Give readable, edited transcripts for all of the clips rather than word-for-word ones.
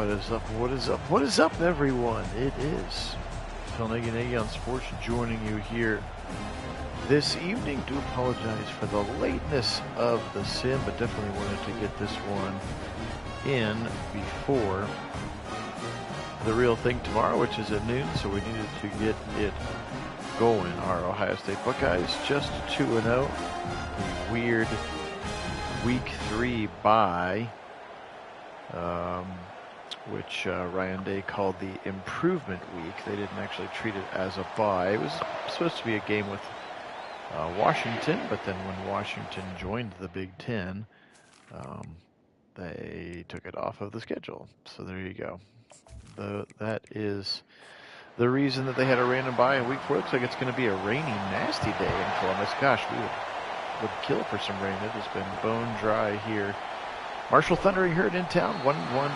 What is up? What is up? What is up, everyone? It is Phil Nagy on Sports joining you here this evening. Do apologize for the lateness of the sim, but definitely wanted to get this one in before the real thing tomorrow, which is at noon, so we needed to get it going. Our Ohio State Buckeyes just 2-0. The weird Week 3 bye, which Ryan Day called the improvement week. They didn't actually treat it as a bye. It was supposed to be a game with Washington, but then when Washington joined the Big Ten, they took it off of the schedule. So there you go. That is the reason that they had a random bye in Week 4. Looks like it's going to be a rainy, nasty day in Columbus. Gosh, we would kill for some rain. It has been bone dry here. Marshall Thundering Herd in town. 1-1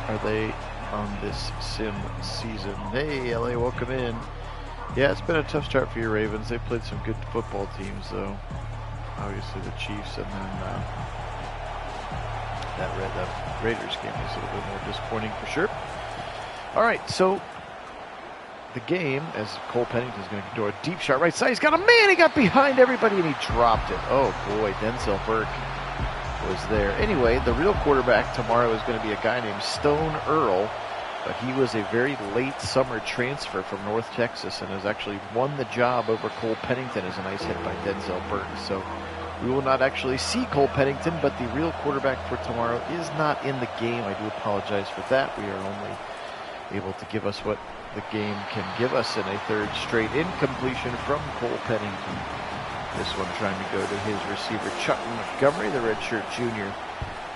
are they on this sim season. Hey, LA, welcome in. Yeah, it's been a tough start for your Ravens. They played some good football teams, though. Obviously the Chiefs, and then that Raiders game was a little bit more disappointing for sure. All right, so the game, as Cole Pennington's going to do a deep shot right side. He's got a man. He got behind everybody, and he dropped it. Oh, boy, Denzel Burke was there. Anyway, the real quarterback tomorrow is going to be a guy named Stone Earl, but he was a very late summer transfer from North Texas and has actually won the job over Cole Pennington as a nice hit by Denzel Burke. So we will not actually see Cole Pennington, but the real quarterback for tomorrow is not in the game. I do apologize for that. We are only able to give us what the game can give us in a third straight incompletion from Cole Pennington. This one trying to go to his receiver, Chuck Montgomery, the redshirt junior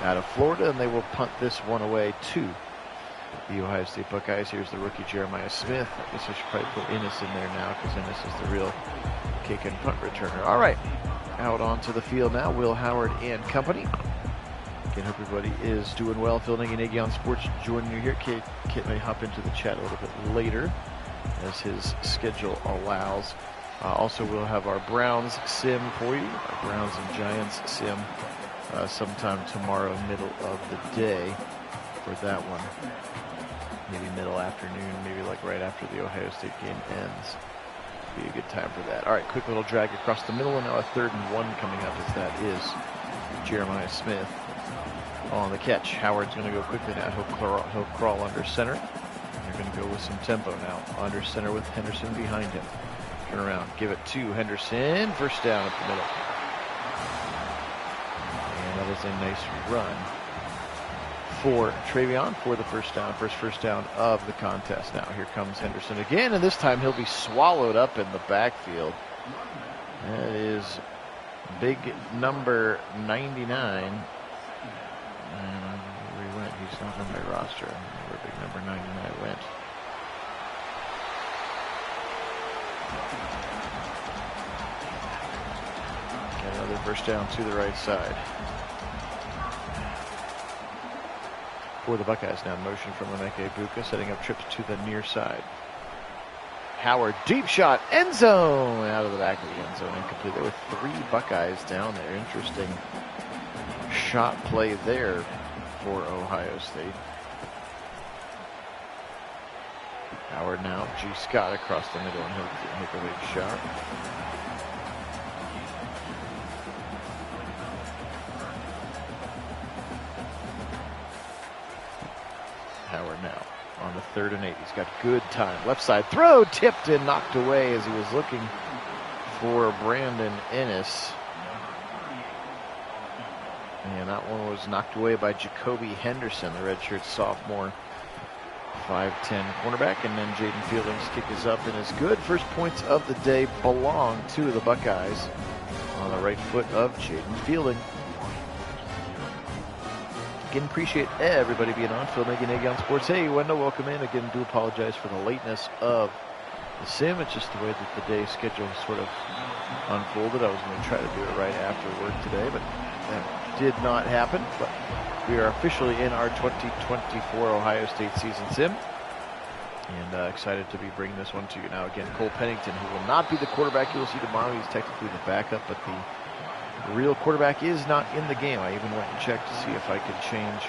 out of Florida, and they will punt this one away to the Ohio State Buckeyes. Here's the rookie, Jeremiah Smith. I guess I should probably put Ennis in there now, because Ennis is the real kick and punt returner. All right, out onto the field now, Will Howard and company. Again, hope everybody is doing well. Phil Nagy on Sports joining you here. Kit may hop into the chat a little bit later as his schedule allows. Also, we'll have our Browns sim for you, our Browns and Giants sim sometime tomorrow, middle of the day for that one. Maybe middle afternoon, maybe like right after the Ohio State game ends. Be a good time for that. All right, quick little drag across the middle, and now a 3rd and 1 coming up as that is Jeremiah Smith on the catch. Howard's going to go quickly now. He'll crawl under center. They're going to go with some tempo now. Under center with Henderson behind him. Turn around, give it to Henderson. First down up the middle. And that is a nice run for Travion for the first down. First down of the contest. Now here comes Henderson again, and this time he'll be swallowed up in the backfield. That is big number 99. And where he went, he's not on my roster. Where big number 99 went. Got another first down to the right side. For the Buckeyes now, motion from Emeka Egbuka, setting up trips to the near side. Howard, deep shot, end zone, out of the back of the end zone, incomplete. There were 3 Buckeyes down there. Interesting shot play there for Ohio State. Howard now, G. Scott across the middle, and he'll make a big shot. Howard now on the 3rd and 8. He's got good time. Left side throw, tipped and knocked away as he was looking for Brandon Ennis. And that one was knocked away by Jacoby Henderson, the redshirt sophomore, 5'10" cornerback. And then Jaden Fielding's kick is up and is good. First points of the day belong to the Buckeyes on the right foot of Jaden Fielding. Again, appreciate everybody being on. Phil Nagy on Sports. Hey, Wendell, welcome in. Again, do apologize for the lateness of the sim. It's just the way that the day schedule sort of unfolded. I was going to try to do it right after work today, but that did not happen. But we are officially in our 2024 Ohio State season sim, and excited to be bringing this one to you. Now, again, Cole Pennington, who will not be the quarterback you will see tomorrow. He's technically the backup, but the real quarterback is not in the game. I even went and checked to see if I could change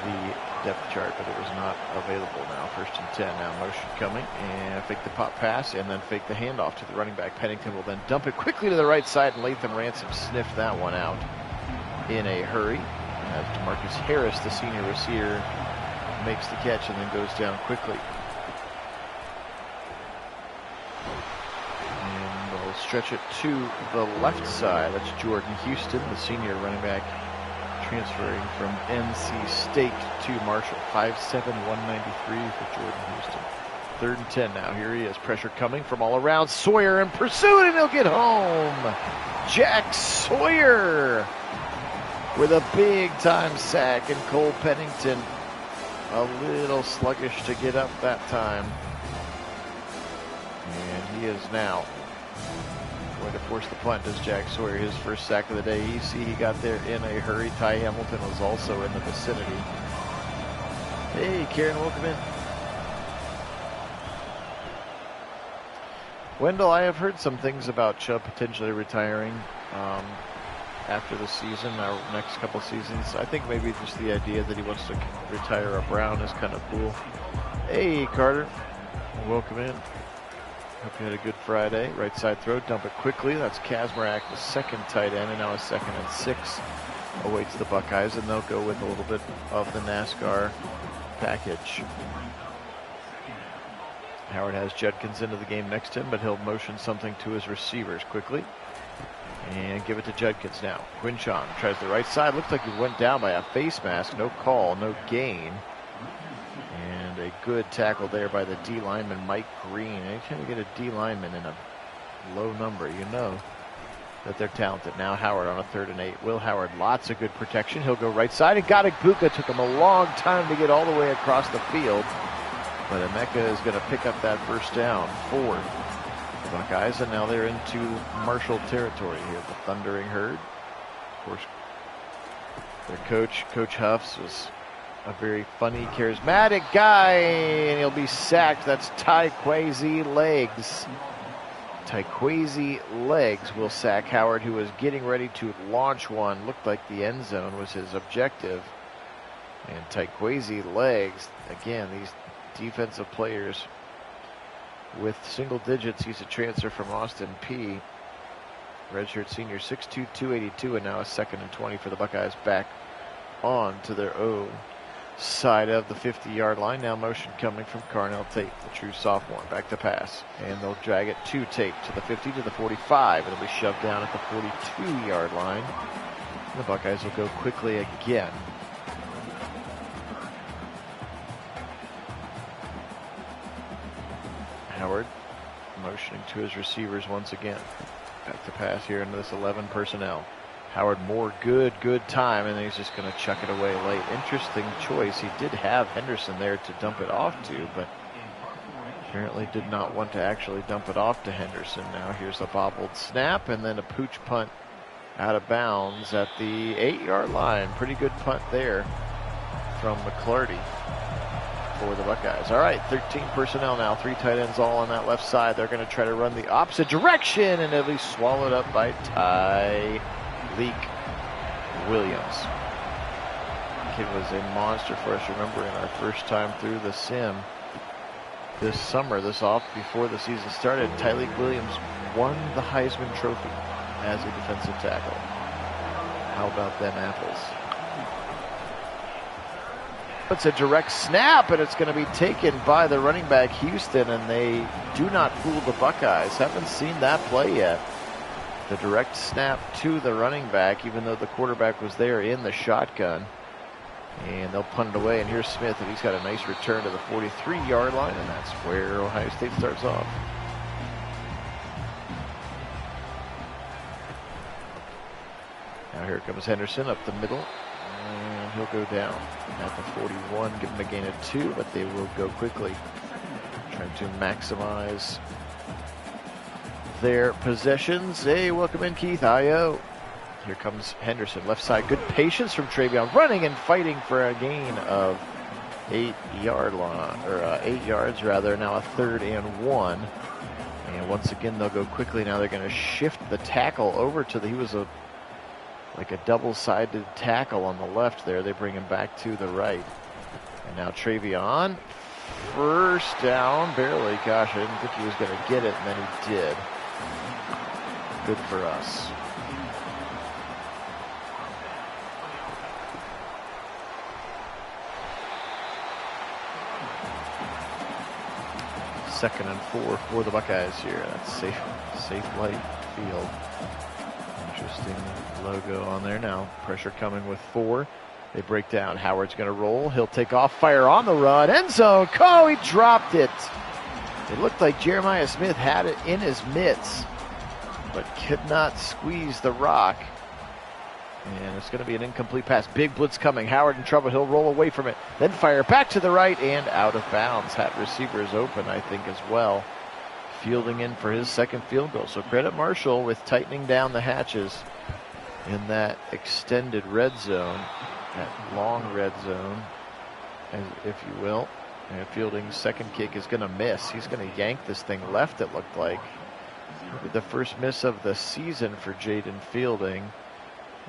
the depth chart, but it was not available now. 1st and 10 now. Motion coming, and fake the pop pass, and then fake the handoff to the running back. Pennington will then dump it quickly to the right side, and Latham Ransom sniffed that one out in a hurry. As DeMarcus Harris, the senior receiver, makes the catch and then goes down quickly. And they'll stretch it to the left side. That's Jordan Houston, the senior running back, transferring from NC State to Marshall. 5'7", 193 for Jordan Houston. 3rd and 10 now. Here he is. Pressure coming from all around. Sawyer in pursuit, and he'll get home. Jack Sawyer with a big-time sack, and Cole Pennington a little sluggish to get up that time. And he is now going to force the punt as Jack Sawyer, his first sack of the day. You see he got there in a hurry. Ty Hamilton was also in the vicinity. Hey, Karen, welcome in. Wendell, I have heard some things about Chubb potentially retiring after the season, our next couple seasons. I think maybe just the idea that he wants to retire a Brown is kind of cool. Hey, Carter, welcome in. Hope you had a good Friday. Right side throw, dump it quickly. That's Kazmarek, the second tight end, and now a 2nd and 6 awaits the Buckeyes, and they'll go with a little bit of the NASCAR package. Howard has Judkins into the game next to him, but he'll motion something to his receivers quickly and give it to Judkins now. Quinchon tries the right side. Looks like he went down by a face mask. No call, no gain. And a good tackle there by the D lineman, Mike Green. Anytime you get a D lineman in a low number, you know that they're talented. Now Howard on a 3rd and 8. Will Howard, lots of good protection. He'll go right side, and Gadagbuka took him a long time to get all the way across the field. But Emeka is going to pick up that first down for the Buckeyes, and now they're into Marshall territory here. The Thundering Herd. Of course, their coach, Coach Huffs, was a very funny, charismatic guy, and he'll be sacked. That's Tyquazi Legs. Tyquazi Legs will sack Howard, who was getting ready to launch one. Looked like the end zone was his objective. And Tyquazi Legs, again, these defensive players with single digits. He's a transfer from Austin P. Redshirt senior, 6'2", 282, and now a 2nd and 20 for the Buckeyes back on to their own side of the 50-yard line. Now motion coming from Carnell Tate, the true sophomore. Back to pass, and they'll drag it to Tate to the 50, to the 45. It'll be shoved down at the 42-yard line. And the Buckeyes will go quickly again. Howard motioning to his receivers once again. Back to pass here into this 11 personnel. Howard more good time, and then he's just going to chuck it away late. Interesting choice. He did have Henderson there to dump it off to, but apparently did not want to actually dump it off to Henderson. Now here's a bobbled snap, and then a pooch punt out of bounds at the 8-yard line. Pretty good punt there from McClarty for the Buckeyes. All right, 13 personnel now, 3 tight ends all on that left side. They're going to try to run the opposite direction, and it'll be swallowed up by Tyleik Williams. Kid was a monster for us. Remember, in our first time through the sim this summer, before the season started, Tyleik Williams won the Heisman Trophy as a defensive tackle. How about them apples? It's a direct snap, and it's going to be taken by the running back Houston, and they do not fool the Buckeyes. Haven't seen that play yet. The direct snap to the running back, even though the quarterback was there in the shotgun. And they'll punt it away, and here's Smith, and he's got a nice return to the 43-yard line, and that's where Ohio State starts off. Now here comes Henderson up the middle. And he'll go down at the 41, give him a gain of 2, but they will go quickly, trying to maximize their possessions. Hey, welcome in, Keith. I.O. Here comes Henderson, left side. Good patience from Travion, running and fighting for a gain of 8 yards. Now a 3rd and 1. And once again, they'll go quickly. Now they're going to shift the tackle over to he was like a double-sided tackle on the left there. They bring him back to the right. And now Travion, first down, barely. Gosh, I didn't think he was going to get it, and then he did. Good for us. Second and 4 for the Buckeyes here. That's safe light field. Interesting logo on there now. Pressure coming with 4. They break down. Howard's going to roll. He'll take off, fire on the run. End zone. Oh, he dropped it. It looked like Jeremiah Smith had it in his mitts, but could not squeeze the rock. And it's going to be an incomplete pass. Big blitz coming. Howard in trouble. He'll roll away from it. Then fire back to the right and out of bounds. That receiver is open, I think, as well. Fielding in for his second field goal. So credit Marshall with tightening down the hatches in that extended red zone, that long red zone, if you will. And Fielding's second kick is going to miss. He's going to yank this thing left, it looked like. The first miss of the season for Jaden Fielding.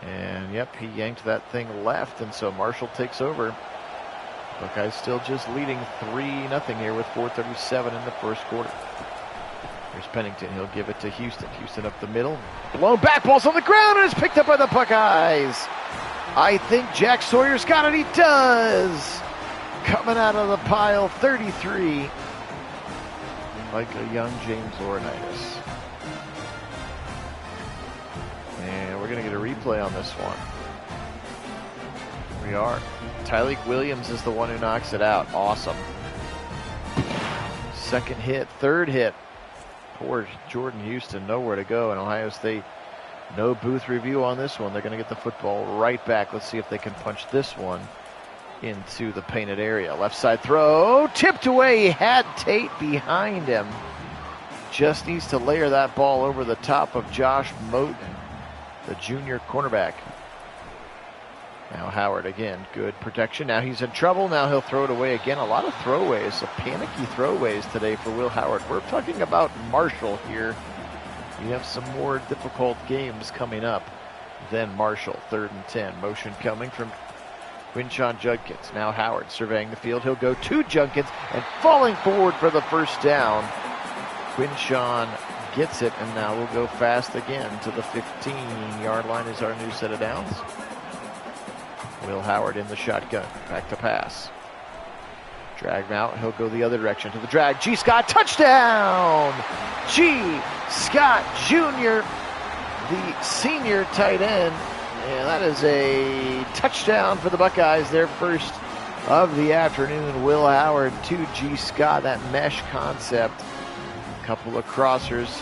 And yep, he yanked that thing left, and so Marshall takes over. Buckeyes still just leading 3-0 here with 4:37 in the first quarter. Here's Pennington. He'll give it to Houston. Houston up the middle. Blown back, ball's on the ground, and it's picked up by the Buckeyes. I think Jack Sawyer's got it. He does. Coming out of the pile, 33. Like a young James Laurinaitis. And we're going to get a replay on this one. We are. Tyleek Williams is the one who knocks it out. Awesome. Second hit, third hit. Poor Jordan Houston, nowhere to go. And Ohio State, no booth review on this one. They're going to get the football right back. Let's see if they can punch this one into the painted area. Left side throw, tipped away. He had Tate behind him. Just needs to layer that ball over the top of Josh Moten, the junior cornerback. Now Howard again, good protection. Now he's in trouble. Now he'll throw it away again. A lot of throwaways, some panicky throwaways today for Will Howard. We're talking about Marshall here. You have some more difficult games coming up than Marshall. 3rd and 10. Motion coming from Quinshon Judkins. Now Howard surveying the field. He'll go to Judkins and falling forward for the first down. Quinshon gets it, and now we'll go fast again to the 15-yard line is our new set of downs. Will Howard in the shotgun. Back to pass. Drag him out. He'll go the other direction to the drag. G. Scott, touchdown! G. Scott Jr., the senior tight end. And that is a touchdown for the Buckeyes. Their first of the afternoon. Will Howard to G. Scott. That mesh concept. A couple of crossers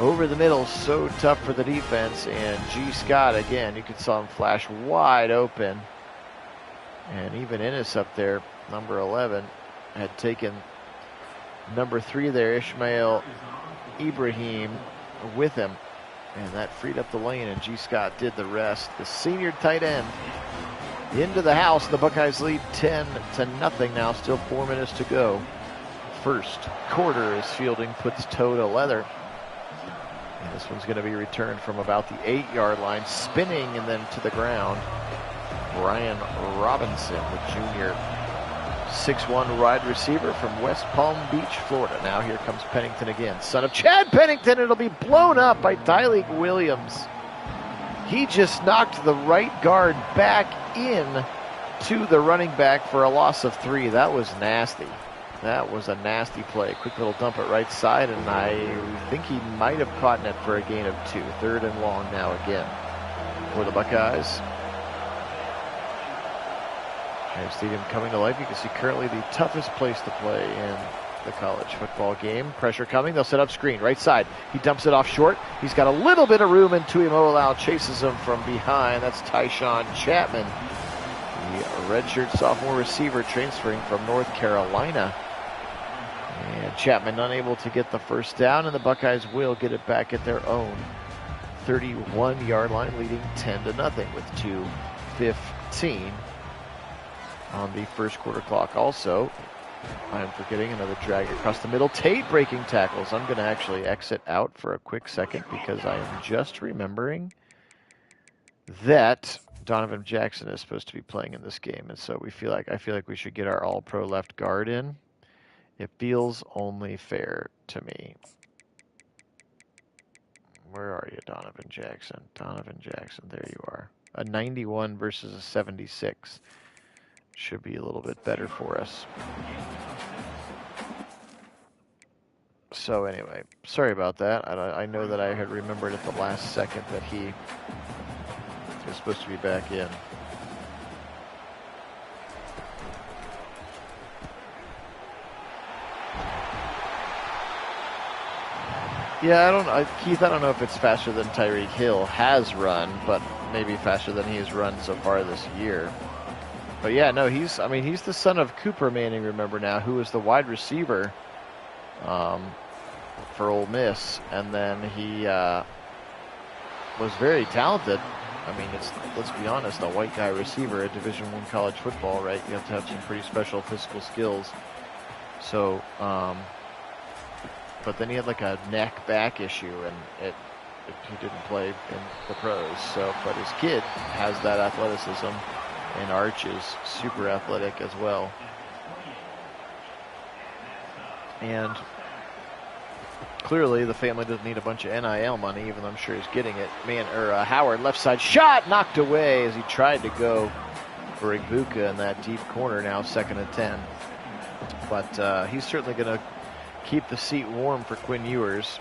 over the middle, so tough for the defense. And G. Scott, again, you could saw him flash wide open. And even Ennis up there, number 11, had taken number 3 there, Ishmael Ibrahim, with him. And that freed up the lane, and G. Scott did the rest. The senior tight end into the house. The Buckeyes lead 10-0 now, still 4 minutes to go. First quarter as Fielding puts toe to leather. And this one's going to be returned from about the 8-yard line, spinning and then to the ground. Brian Robinson, the junior 6'1" wide receiver from West Palm Beach, Florida. Now here comes Pennington again. Son of Chad Pennington. It'll be blown up by Tyleek Williams. He just knocked the right guard back in to the running back for a loss of 3. That was nasty. That was a nasty play. Quick little dump at right side, and I think he might have caught it for a gain of 2. 3rd and long now again for the Buckeyes. Ohio Stadium coming to life. You can see currently the toughest place to play in the college football game. Pressure coming. They'll set up screen. Right side. He dumps it off short. He's got a little bit of room, and Tuimolau chases him from behind. That's Tyshawn Chapman, the redshirt sophomore receiver transferring from North Carolina. And Chapman unable to get the first down, and the Buckeyes will get it back at their own 31-yard line, leading 10-0 with 2:15 on the first quarter clock. Also, I'm forgetting another drag across the middle. Tate breaking tackles. I'm going to actually exit out for a quick second because I am just remembering that Donovan Jackson is supposed to be playing in this game, and so I feel like we should get our All-Pro left guard in. It feels only fair to me. Where are you, Donovan Jackson? Donovan Jackson, there you are. A 91 versus a 76 should be a little bit better for us. So anyway, sorry about that. I know that I had remembered at the last second that he was supposed to be back in. Yeah, Keith, I don't know if it's faster than Tyreek Hill has run, but maybe faster than he has run so far this year. But yeah, no, he's the son of Cooper Manning, remember now, who was the wide receiver for Ole Miss, and then he was very talented. I mean, let's be honest, a white guy receiver at Division I college football, right? You have to have some pretty special physical skills. So, but then he had like a neck back issue, and he didn't play in the pros. So, but his kid has that athleticism, and Arch is super athletic as well. And clearly the family doesn't need a bunch of NIL money, even though I'm sure he's getting it. Howard, left side shot, knocked away as he tried to go for Igbuka in that deep corner, now 2nd and 10. But he's certainly going to keep the seat warm for Quinn Ewers.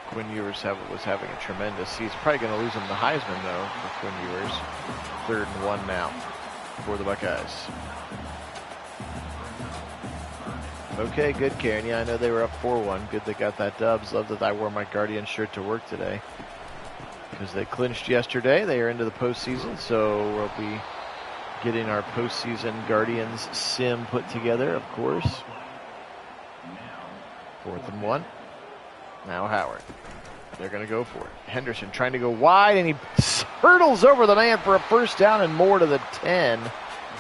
Quinn Ewers was having a tremendous season. He's probably going to lose him the Heisman, though, for Quinn Ewers. 3rd and 1 now for the Buckeyes. Okay, good, Karen. Yeah, I know they were up 4-1. Good they got that dubs. Love that I wore my Guardian shirt to work today, because they clinched yesterday. They are into the postseason, so we'll be getting our postseason Guardians sim put together, of course. 4th and 1. Now Howard. They're going to go for it. Henderson trying to go wide, and he hurdles over the man for a first down and more to the 10.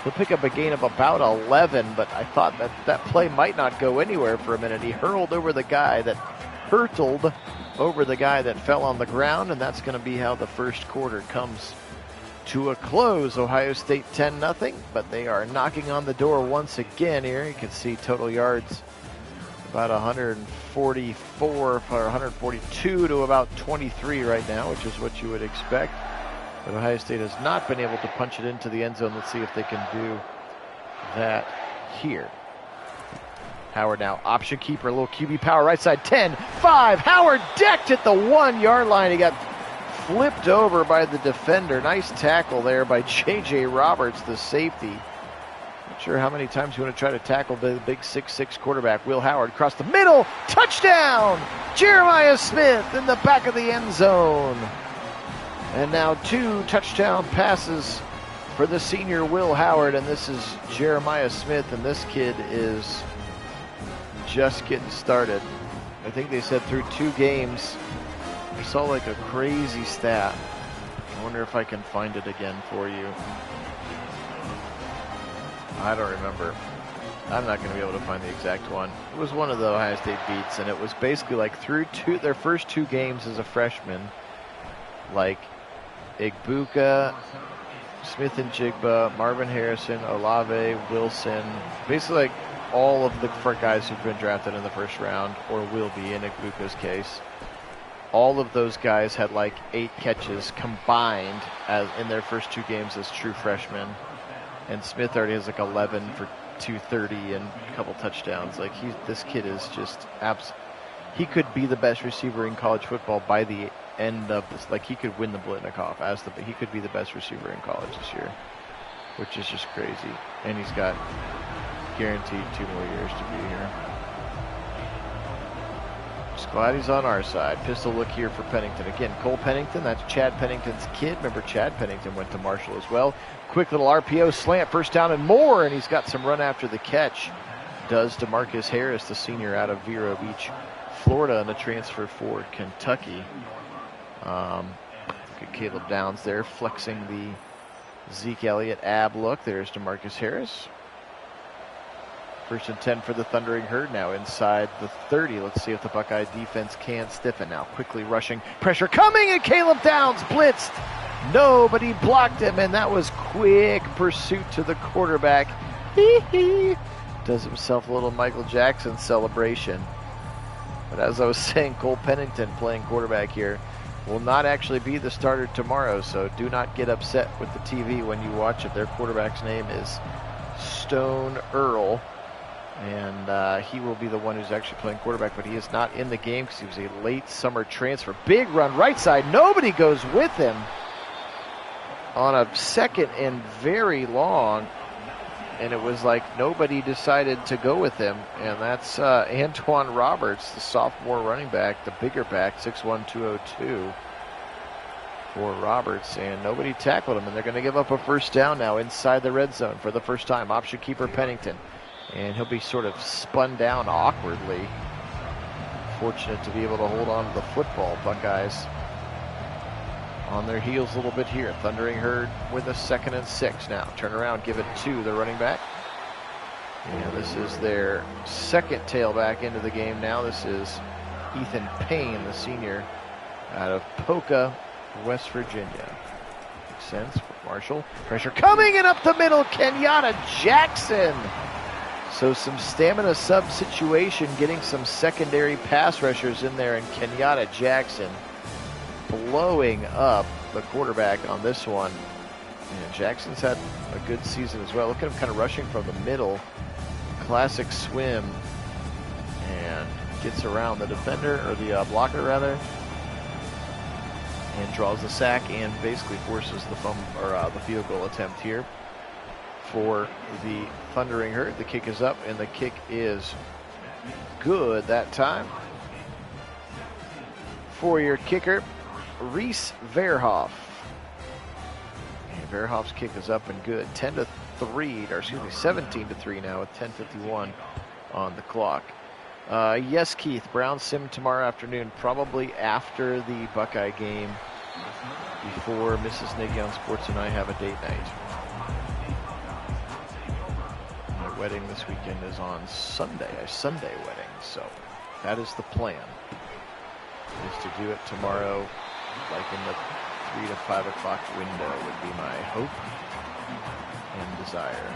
He'll pick up a gain of about 11, but I thought that play might not go anywhere for a minute. He hurtled over the guy that fell on the ground, and that's going to be how the first quarter comes to a close. Ohio State 10-0, but they are knocking on the door once again here. You can see total yards about 144 or 142 to about 23 right now, which is what you would expect. But Ohio State has not been able to punch it into the end zone. Let's see if they can do that here. Howard now, option keeper, a little QB power, right side, 10, 5. Howard decked at the 1-yard line. He got flipped over by the defender. Nice tackle there by J.J. Roberts, the safety. Not sure how many times you want to try to tackle the big 6'6" quarterback. Will Howard across the middle. Touchdown! Jeremiah Smith in the back of the end zone. And now 2 touchdown passes for the senior Will Howard, and this is Jeremiah Smith, and this kid is just getting started. I think they said through 2 games. I saw like a crazy stat. I wonder if I can find it again for you. I don't remember. I'm not going to be able to find the exact one. It was one of the Ohio State beats, and it was basically like through their first 2 games as a freshman, like Igbuka, Smith and Jigba, Marvin Harrison, Olave, Wilson, basically like all of the guys who've been drafted in the first round, or will be in Igbuka's case. All of those guys had like 8 catches combined in their first 2 games as true freshmen. And Smith already has like 11 for 230 and a couple touchdowns. Like this kid is just he could be the best receiver in college football by the end of this. Like he could win the Blitnikoff he could be the best receiver in college this year, which is just crazy. And he's got guaranteed 2 more years to be here. Just glad he's on our side. Pistol look here for Pennington. Again, Cole Pennington, that's Chad Pennington's kid. Remember, Chad Pennington went to Marshall as well. Quick little RPO slant, first down and more, and he's got some run after the catch. Does DeMarcus Harris, the senior out of Vero Beach, Florida, and a transfer for Kentucky. Look at Caleb Downs there, flexing the Zeke Elliott ab look. There's DeMarcus Harris. 1st and 10 for the Thundering Herd, now inside the 30. Let's see if the Buckeye defense can stiffen now. Quickly rushing, pressure coming, and Caleb Downs blitzed Nobody blocked him, and that was quick pursuit to the quarterback. Does himself a little Michael Jackson celebration. But as I was saying, Cole Pennington playing quarterback here will not actually be the starter tomorrow, so do not get upset with the TV when you watch it. Their quarterback's name is Stone Earl, and he will be the one who's actually playing quarterback, but he is not in the game because he was a late summer transfer. Big run right side. Nobody goes with him on a second and very long, and it was like nobody decided to go with him, and that's Antoine Roberts, the sophomore running back, the bigger back, 6'1", 202 for Roberts, and nobody tackled him, and they're going to give up a first down now inside the red zone for the first time. Option keeper Pennington, and he'll be sort of spun down awkwardly. Fortunate to be able to hold on to the football. Buckeyes on their heels a little bit here. Thundering Herd with a 2nd and 6 now. Turn around, give it to the running back. And this is their second tailback into the game now. This is Ethan Payne, the senior out of Poca, West Virginia. Makes sense for Marshall. Pressure coming in up the middle. Kenyatta Jackson. So some stamina sub situation, getting some secondary pass rushers in there, and Kenyatta Jackson blowing up the quarterback on this one. And Jackson's had a good season as well. Look at him kind of rushing from the middle. Classic swim. And gets around the defender, or the blocker rather. And draws the sack and basically forces the field goal attempt here for the Thundering Herd. The kick is up, and the kick is good that time. For your kicker, Reese Verhoff. And Verhoff's kick is up and good. 17-3 now with 10:51 on the clock. Yes, Keith, Brown sim tomorrow afternoon, probably after the Buckeye game, before Mrs. Nagy on Sports and I have a date night. My wedding this weekend is on Sunday, a Sunday wedding, so that is the plan, is to do it tomorrow, like in the 3 to 5 o'clock window would be my hope and desire.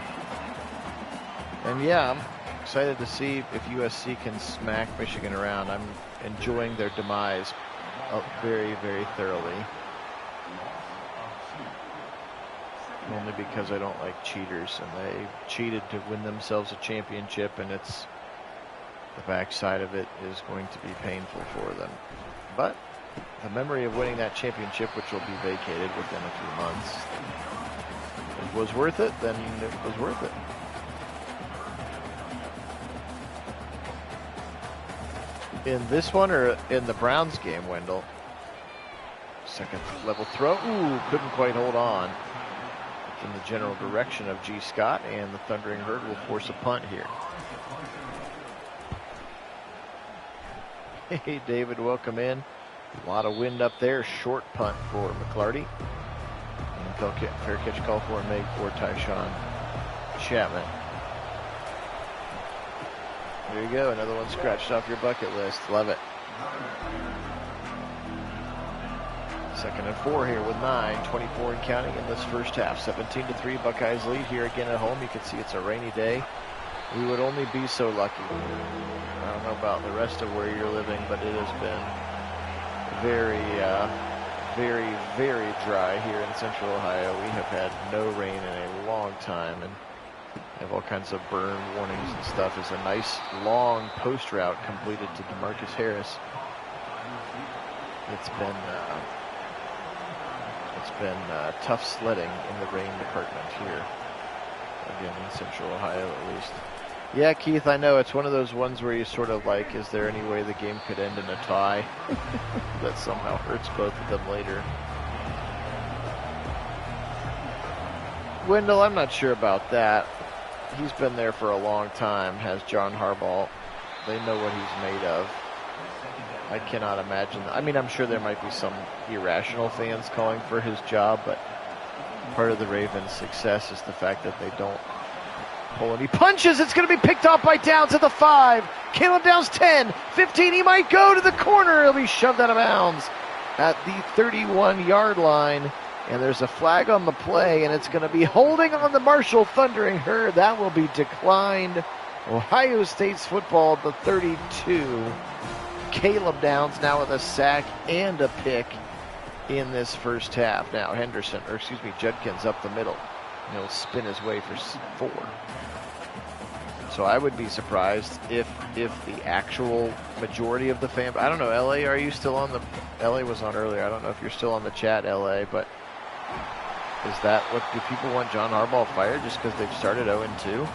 And yeah, I'm excited to see if USC can smack Michigan around. I'm enjoying their demise very, very thoroughly. Only because I don't like cheaters, and they cheated to win themselves a championship, and it's the backside of it is going to be painful for them. But the memory of winning that championship, which will be vacated within a few months, if it was worth it, then it was worth it. In this one, or in the Browns game, Wendell? Second level throw. Ooh, couldn't quite hold on. It's in the general direction of G. Scott, and the Thundering Herd will force a punt here. Hey, David, welcome in. A lot of wind up there. Short punt for McClarty. And fair catch call for and made for Tyshawn Chapman. There you go, another one scratched off your bucket list. Love it. 2nd and 4 here with 9:24 and counting in this first half. 17-3, Buckeyes lead here again at home. You can see it's a rainy day. We would only be so lucky. I don't know about the rest of where you're living, but it has been very, very, very dry here in Central Ohio. We have had no rain in a long time, and have all kinds of burn warnings and stuff. It's a nice long post route completed to DeMarcus Harris. It's been tough sledding in the rain department here. Again, in Central Ohio at least. Yeah, Keith, I know it's one of those ones where you sort of like, is there any way the game could end in a tie? That somehow hurts both of them later. Wendell, I'm not sure about that. He's been there for a long time, has John Harbaugh. They know what he's made of. I cannot imagine. I mean, I'm sure there might be some irrational fans calling for his job, but part of the Ravens' success is the fact that they don't pull any punches. It's going to be picked off by Downs at the 5. Caleb Downs 10, 15. He might go to the corner. He'll be shoved out of bounds at the 31-yard line. And there's a flag on the play, and it's going to be holding on the Marshall Thundering Herd. That will be declined. Ohio State's football at the 32. Caleb Downs now with a sack and a pick in this first half. Now Judkins up the middle. He'll spin his way for 4. So I would be surprised if the actual majority of the fans, I don't know, LA, are you still on the, LA was on earlier, I don't know if you're still on the chat, LA, but is that what, do people want John Harbaugh fired just because they've started 0-2?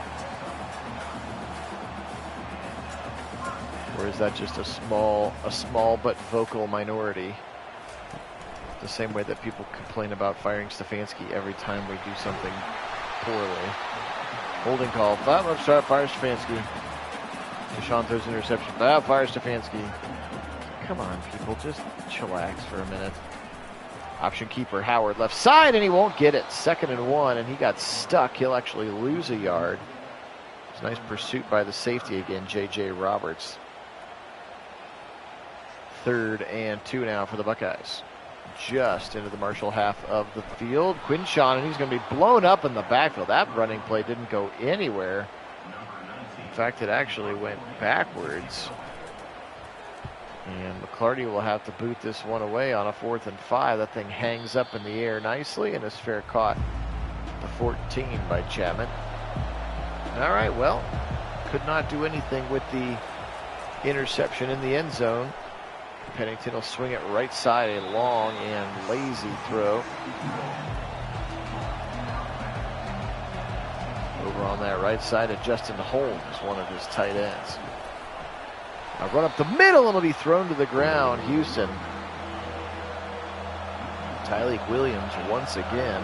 Or is that just a small but vocal minority? The same way that people complain about firing Stefanski every time we do something poorly. Holding call. Let's start. Fire Stefanski. Deshaun throws an interception. Fire Stefanski. Come on, people. Just chillax for a minute. Option keeper Howard left side, and he won't get it. 2nd and 1, and he got stuck. He'll actually lose a yard. It's a nice pursuit by the safety again, J.J. Roberts. 3rd and 2 now for the Buckeyes. Just into the Marshall half of the field. Quinshon, and he's going to be blown up in the backfield. That running play didn't go anywhere. In fact, it actually went backwards. And McClarty will have to boot this one away on a 4th and 5. That thing hangs up in the air nicely and is fair caught. The 14 by Chapman. All right, well, could not do anything with the interception in the end zone. Pennington will swing it right side, a long and lazy throw. Over on that right side of Justin Holmes, one of his tight ends. Now run up the middle, and it'll be thrown to the ground. Houston. Tyleik Williams once again.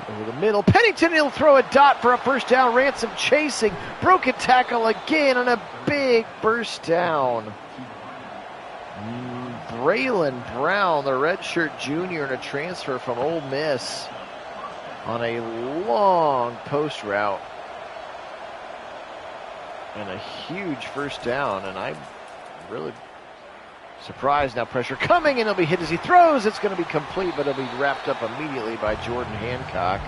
Over the middle. Pennington, he'll throw a dot for a first down. Ransom chasing. Broken tackle again on a big first down. Braylon Brown, the redshirt junior, and a transfer from Ole Miss on a long post route. And a huge first down. And I'm really surprised. Now pressure coming, and he'll be hit as he throws. It's going to be complete, but it'll be wrapped up immediately by Jordan Hancock.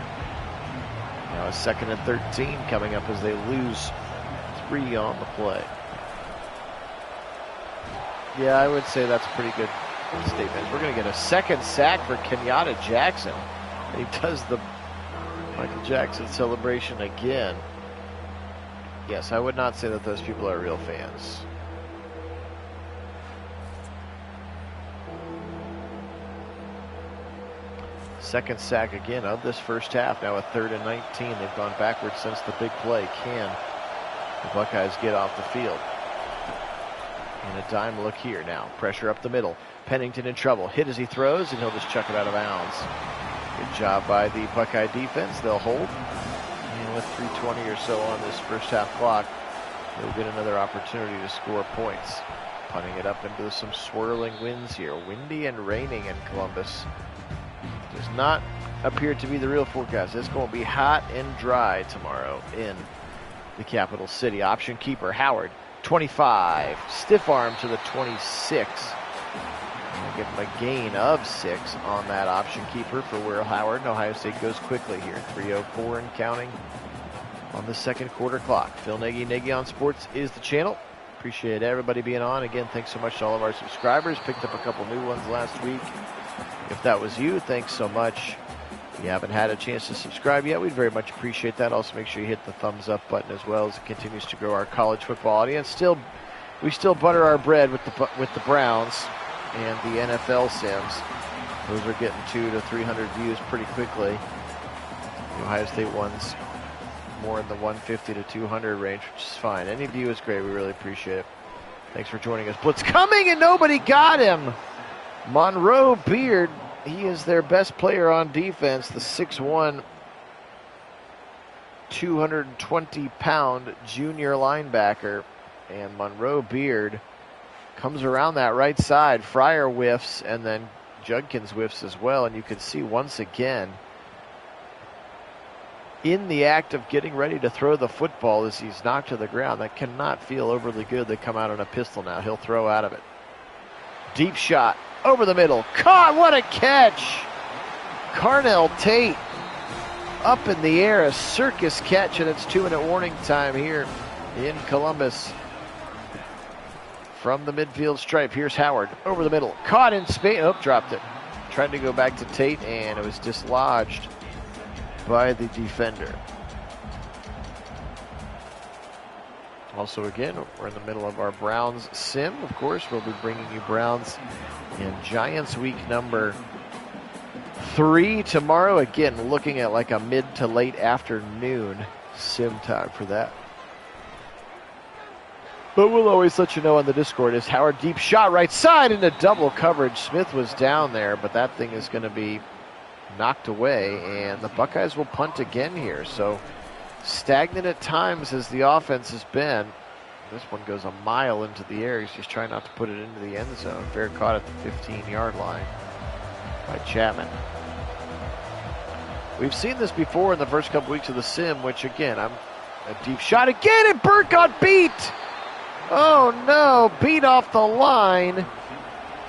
Now a 2nd and 13 coming up as they lose 3 on the play. Yeah, I would say that's a pretty good statement. We're going to get a 2nd sack for Kenyatta Jackson. He does the Michael Jackson celebration again. Yes, I would not say that those people are real fans. Second sack again of this first half. Now a 3rd and 19. They've gone backwards since the big play. Can the Buckeyes get off the field? And a dime look here now. Pressure up the middle. Pennington in trouble. Hit as he throws, and he'll just chuck it out of bounds. Good job by the Buckeye defense. They'll hold. And with 3:20 or so on this first half clock, they'll get another opportunity to score points. Punting it up into some swirling winds here. Windy and raining in Columbus. Does not appear to be the real forecast. It's going to be hot and dry tomorrow in the capital city. Option keeper Howard, 25. Stiff arm to the 26. We'll give him a gain of 6 on that option keeper for Will Howard. And Ohio State goes quickly here. 3:04 and counting on the second quarter clock. Phil Nagy on Sports is the channel. Appreciate everybody being on. Again, thanks so much to all of our subscribers. Picked up a couple new ones last week. If that was you, thanks so much. If you haven't had a chance to subscribe yet, we'd very much appreciate that. Also, make sure you hit the thumbs up button as well, as it continues to grow our college football audience. We still butter our bread with the Browns and the NFL Sims. Those are getting 200 to 300 views pretty quickly. The Ohio State ones more in the 150 to 200 range, which is fine. Any view is great. We really appreciate it. Thanks for joining us. Blitz coming, and nobody got him. Monroe Beard, he is their best player on defense, the 6'1", 220-pound junior linebacker. And Monroe Beard comes around that right side. Fryer whiffs, and then Judkins whiffs as well. And you can see once again, in the act of getting ready to throw the football as he's knocked to the ground. That cannot feel overly good. They come out on a pistol now. He'll throw out of it. Deep shot over the middle. Caught. What a catch. Carnell Tate up in the air. A circus catch, and it's 2-minute warning time here in Columbus. From the midfield stripe, here's Howard over the middle. Caught in space. Oh, dropped it. Tried to go back to Tate, and it was dislodged by the defender. Also, again, we're in the middle of our Browns sim. Of course, we'll be bringing you Browns in Giants week number 3 tomorrow. Again, looking at like a mid to late afternoon sim time for that. But we'll always let you know on the Discord. Is Howard deep shot right side into double coverage. Smith was down there, but that thing is going to be knocked away, and the Buckeyes will punt again here. So stagnant at times as the offense has been. This one goes a mile into the air. He's just trying not to put it into the end zone. Fair caught at the 15-yard line by Chapman. We've seen this before in the first couple weeks of the sim, which again, a deep shot again, and Burt got beat. Oh no, beat off the line,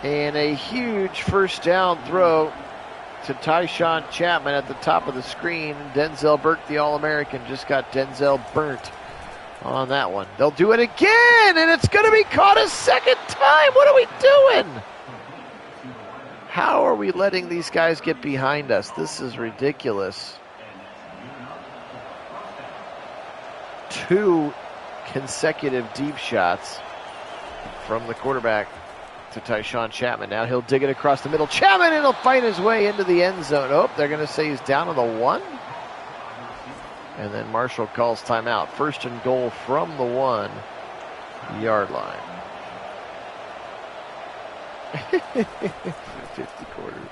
and a huge first down throw to Tyshawn Chapman at the top of the screen. Denzel Burke, the All-American, just got Denzel burnt on that one. They'll do it again, and it's going to be caught a second time. What are we doing? How are we letting these guys get behind us? This is ridiculous. 2 consecutive deep shots from the quarterback to Tyshawn Chapman. Now he'll dig it across the middle. Chapman, and he'll fight his way into the end zone. Oh, they're going to say he's down on the 1. And then Marshall calls timeout. First and goal from the 1-yard line. 50 quarters.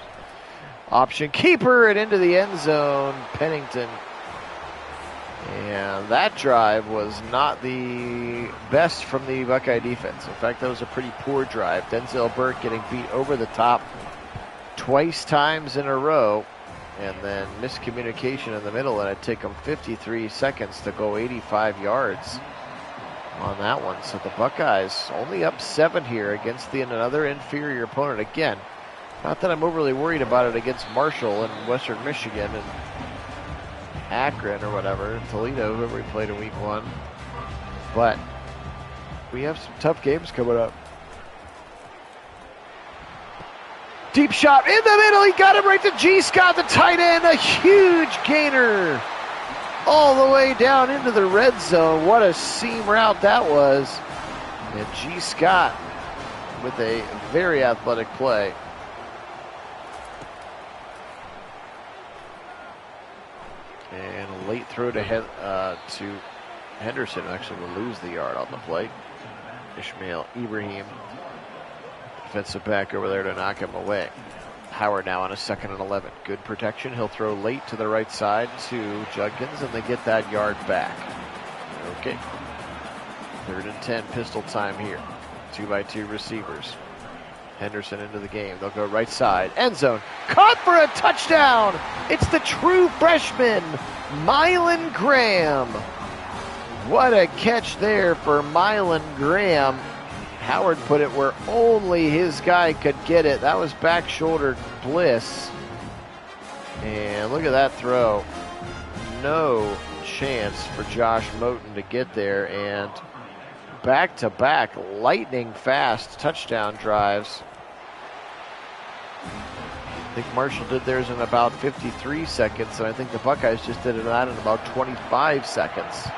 Option keeper and into the end zone. Pennington. And that drive was not the best from the Buckeye defense. In fact, that was a pretty poor drive. Denzel Burke getting beat over the top twice times in a row, and then miscommunication in the middle, and it'd take them 53 seconds to go 85 yards on that one. So the Buckeyes only up 7 here against another inferior opponent. Again, not that I'm overly worried about it against Marshall and Western Michigan and Akron or whatever, Toledo, whoever we played in week 1. But we have some tough games coming up. Deep shot in the middle. He got him right to G. Scott, the tight end. A huge gainer all the way down into the red zone. What a seam route that was. And G. Scott with a very athletic play. And a late throw to Henderson, who actually will lose the yard on the play. Ishmael Ibrahim, defensive back over there to knock him away. Howard now on a 2nd and 11. Good protection. He'll throw late to the right side to Judkins, and they get that yard back. Okay. 3rd and 10, pistol time here. 2x2 receivers. Henderson into the game. They'll go right side. End zone. Caught for a touchdown. It's the true freshman, Mylan Graham. What a catch there for Mylan Graham. Howard put it where only his guy could get it. That was back-shouldered bliss. And look at that throw. No chance for Josh Moten to get there. And back-to-back lightning fast touchdown drives. I think Marshall did theirs in about 53 seconds, and I think the Buckeyes just did that in about 25 seconds.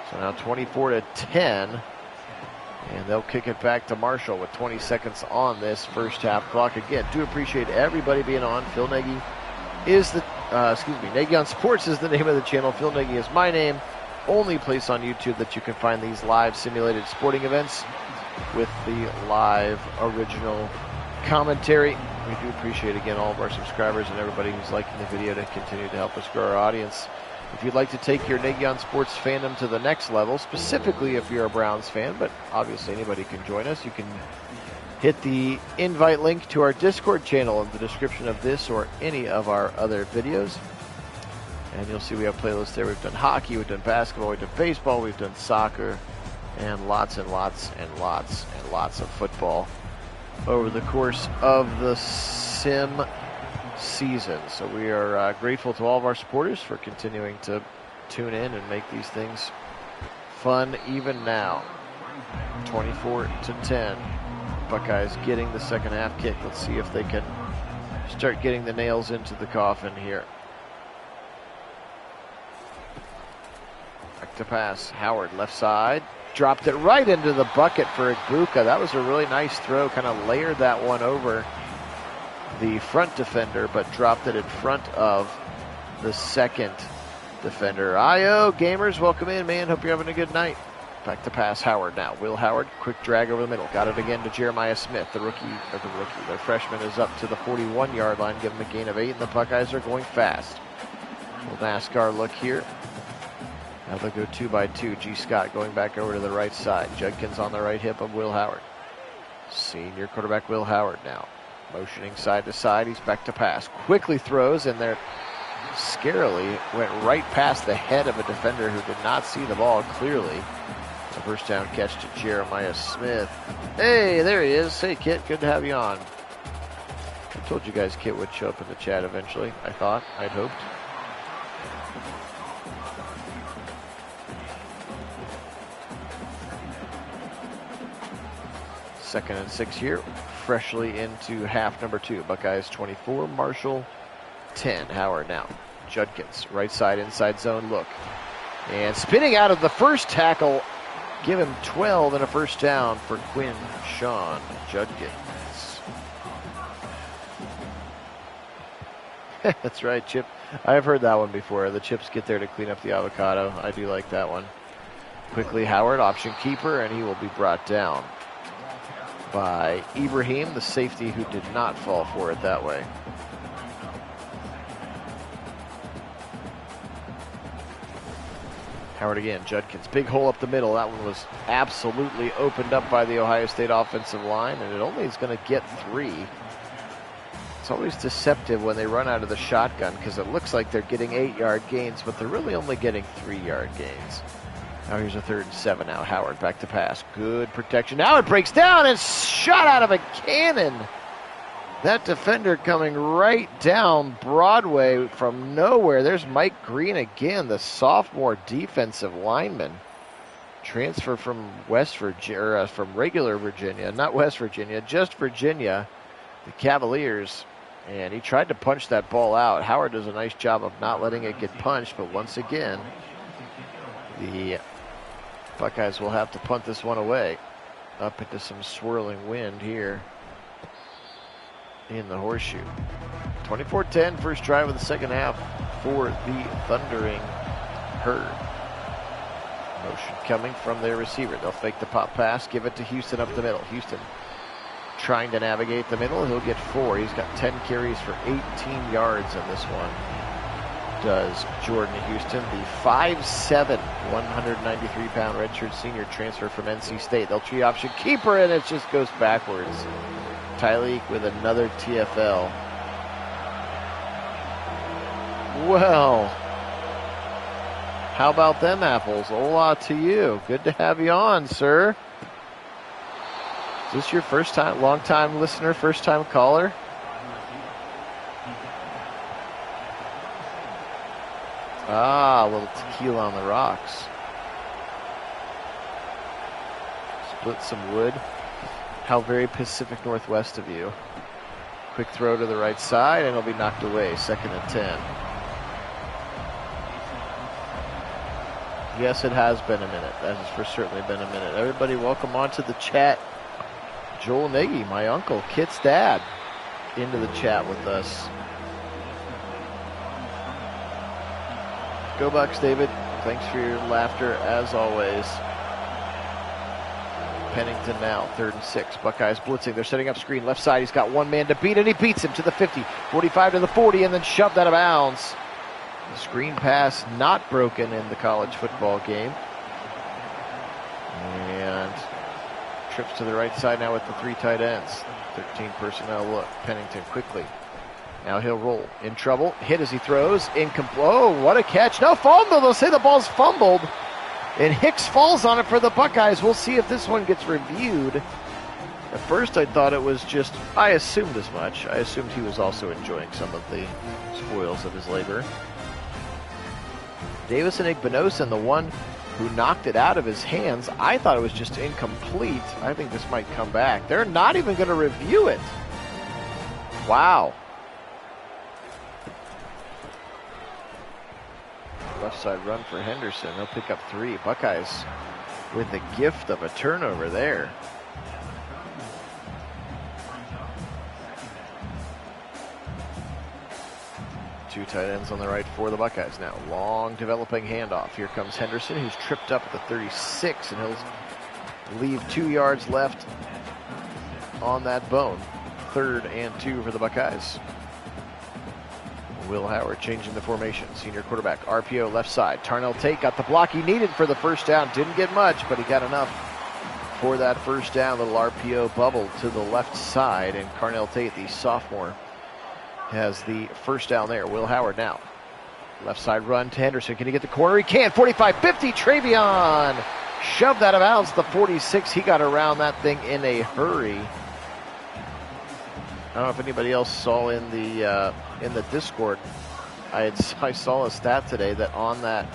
So now 24-10, and they'll kick it back to Marshall with 20 seconds on this first half clock. Again, do appreciate everybody being on. Phil Nagy is the, Nagy on Sports is the name of the channel. Phil Nagy is my name. Only place on YouTube that you can find these live simulated sporting events with the live original commentary. We do appreciate, again, all of our subscribers and everybody who's liking the video to continue to help us grow our audience. If you'd like to take your Nagy on Sports fandom to the next level, specifically if you're a Browns fan, but obviously anybody can join us, you can hit the invite link to our Discord channel in the description of this or any of our other videos. And you'll see we have playlists there. We've done hockey, we've done basketball, we've done baseball, we've done soccer, and lots and lots and lots and lots of football over the course of the sim season. So we are grateful to all of our supporters for continuing to tune in and make these things fun even now. 24-10. Buckeyes getting the second half kick. Let's see if they can start getting the nails into the coffin here. Back to pass. Howard, left side. Dropped it right into the bucket for Igbuka. That was a really nice throw. Kind of layered that one over the front defender, but dropped it in front of the second defender. Io, gamers, welcome in, man. Hope you're having a good night. Back to pass. Howard now. Will Howard, quick drag over the middle. Got it again to Jeremiah Smith, the freshman is up to the 41-yard line. Give him a gain of 8, and the Buckeyes are going fast. Little NASCAR look here. Now they'll go 2-by-2. G. Scott going back over to the right side. Judkins on the right hip of Will Howard. Senior quarterback Will Howard now. Motioning side to side. He's back to pass. Quickly throws, and there scarily went right past the head of a defender who did not see the ball clearly. A first down catch to Jeremiah Smith. Hey, there he is. Hey, Kit, good to have you on. I told you guys Kit would show up in the chat eventually. I'd hoped. Second and 6 here, freshly into half number 2. Buckeyes 24, Marshall 10. Howard now. Judkins, right side, inside zone look. And spinning out of the first tackle, give him 12 and a first down for Quinn Sean Judkins. That's right, Chip. I've heard that one before. The Chips get there to clean up the avocado. I do like that one. Quickly, Howard, option keeper, and he will be brought down by Ibrahim, the safety who did not fall for it that way. Howard again, Judkins, big hole up the middle. That one was absolutely opened up by the Ohio State offensive line, and it only is going to get 3. It's always deceptive when they run out of the shotgun because it looks like they're getting 8-yard gains, but they're really only getting 3-yard gains. Now here's a 3rd and 7 now. Howard back to pass. Good protection. Now it breaks down and shot out of a cannon. That defender coming right down Broadway from nowhere. There's Mike Green again, the sophomore defensive lineman. Transfer from West Virginia, or from regular Virginia, not West Virginia, just Virginia, the Cavaliers. And he tried to punch that ball out. Howard does a nice job of not letting it get punched, but once again, the Buckeyes will have to punt this one away. Up into some swirling wind here in the horseshoe. 24-10, first drive of the second half for the Thundering Herd. Motion coming from their receiver. They'll fake the pop pass, give it to Houston up the middle. Houston trying to navigate the middle. He'll get 4. He's got 10 carries for 18 yards in this one. Does Jordan Houston, the 5'7", 193-pound redshirt senior transfer from NC State. They'll tree option keeper, and it just goes backwards. Tyleek with another TFL. Well, how about them apples? Hola to you. Good to have you on, sir. Is this your first time, long-time listener, first-time caller? Ah, a little tequila on the rocks. Split some wood. How very Pacific Northwest of you. Quick throw to the right side, and it'll be knocked away. 2nd and 10. Yes, it has been a minute. That has for certainly been a minute. Everybody, welcome onto the chat. Joel Nagy, my uncle, Kit's dad, into the chat with us. Go Bucks, David. Thanks for your laughter, as always. Pennington now, 3rd and 6. Buckeyes blitzing. They're setting up screen. Left side, he's got one man to beat, and he beats him to the 50, 45 to the 40, and then shoved out of bounds. The screen pass not broken in the college football game. And trips to the right side now with the 3 tight ends. 13 personnel look. Pennington quickly. Now he'll roll. In trouble. Hit as he throws. Oh, what a catch. No, fumble. They'll say the ball's fumbled. And Hicks falls on it for the Buckeyes. We'll see if this one gets reviewed. At first I thought it was just, I assumed as much. I assumed he was also enjoying some of the spoils of his labor. Davison Igbinosun, the one who knocked it out of his hands, I thought it was just incomplete. I think this might come back. They're not even going to review it. Wow. Left side run for Henderson. He'll pick up 3. Buckeyes with the gift of a turnover there. Two tight ends on the right for the Buckeyes now. Long developing handoff. Here comes Henderson, who's tripped up at the 36, and he'll leave 2 yards left on that bone. 3rd and 2 for the Buckeyes. Will Howard changing the formation. Senior quarterback, RPO left side. Tarnell Tate got the block he needed for the first down. Didn't get much, but he got enough for that first down. Little RPO bubble to the left side, and Carnell Tate, the sophomore, has the first down there. Will Howard now. Left side run to Henderson. Can he get the corner? He can. 45-50. Travion shoved out of bounds. The 46. He got around that thing in a hurry. I don't know if anybody else saw in the Discord. I saw a stat today that on that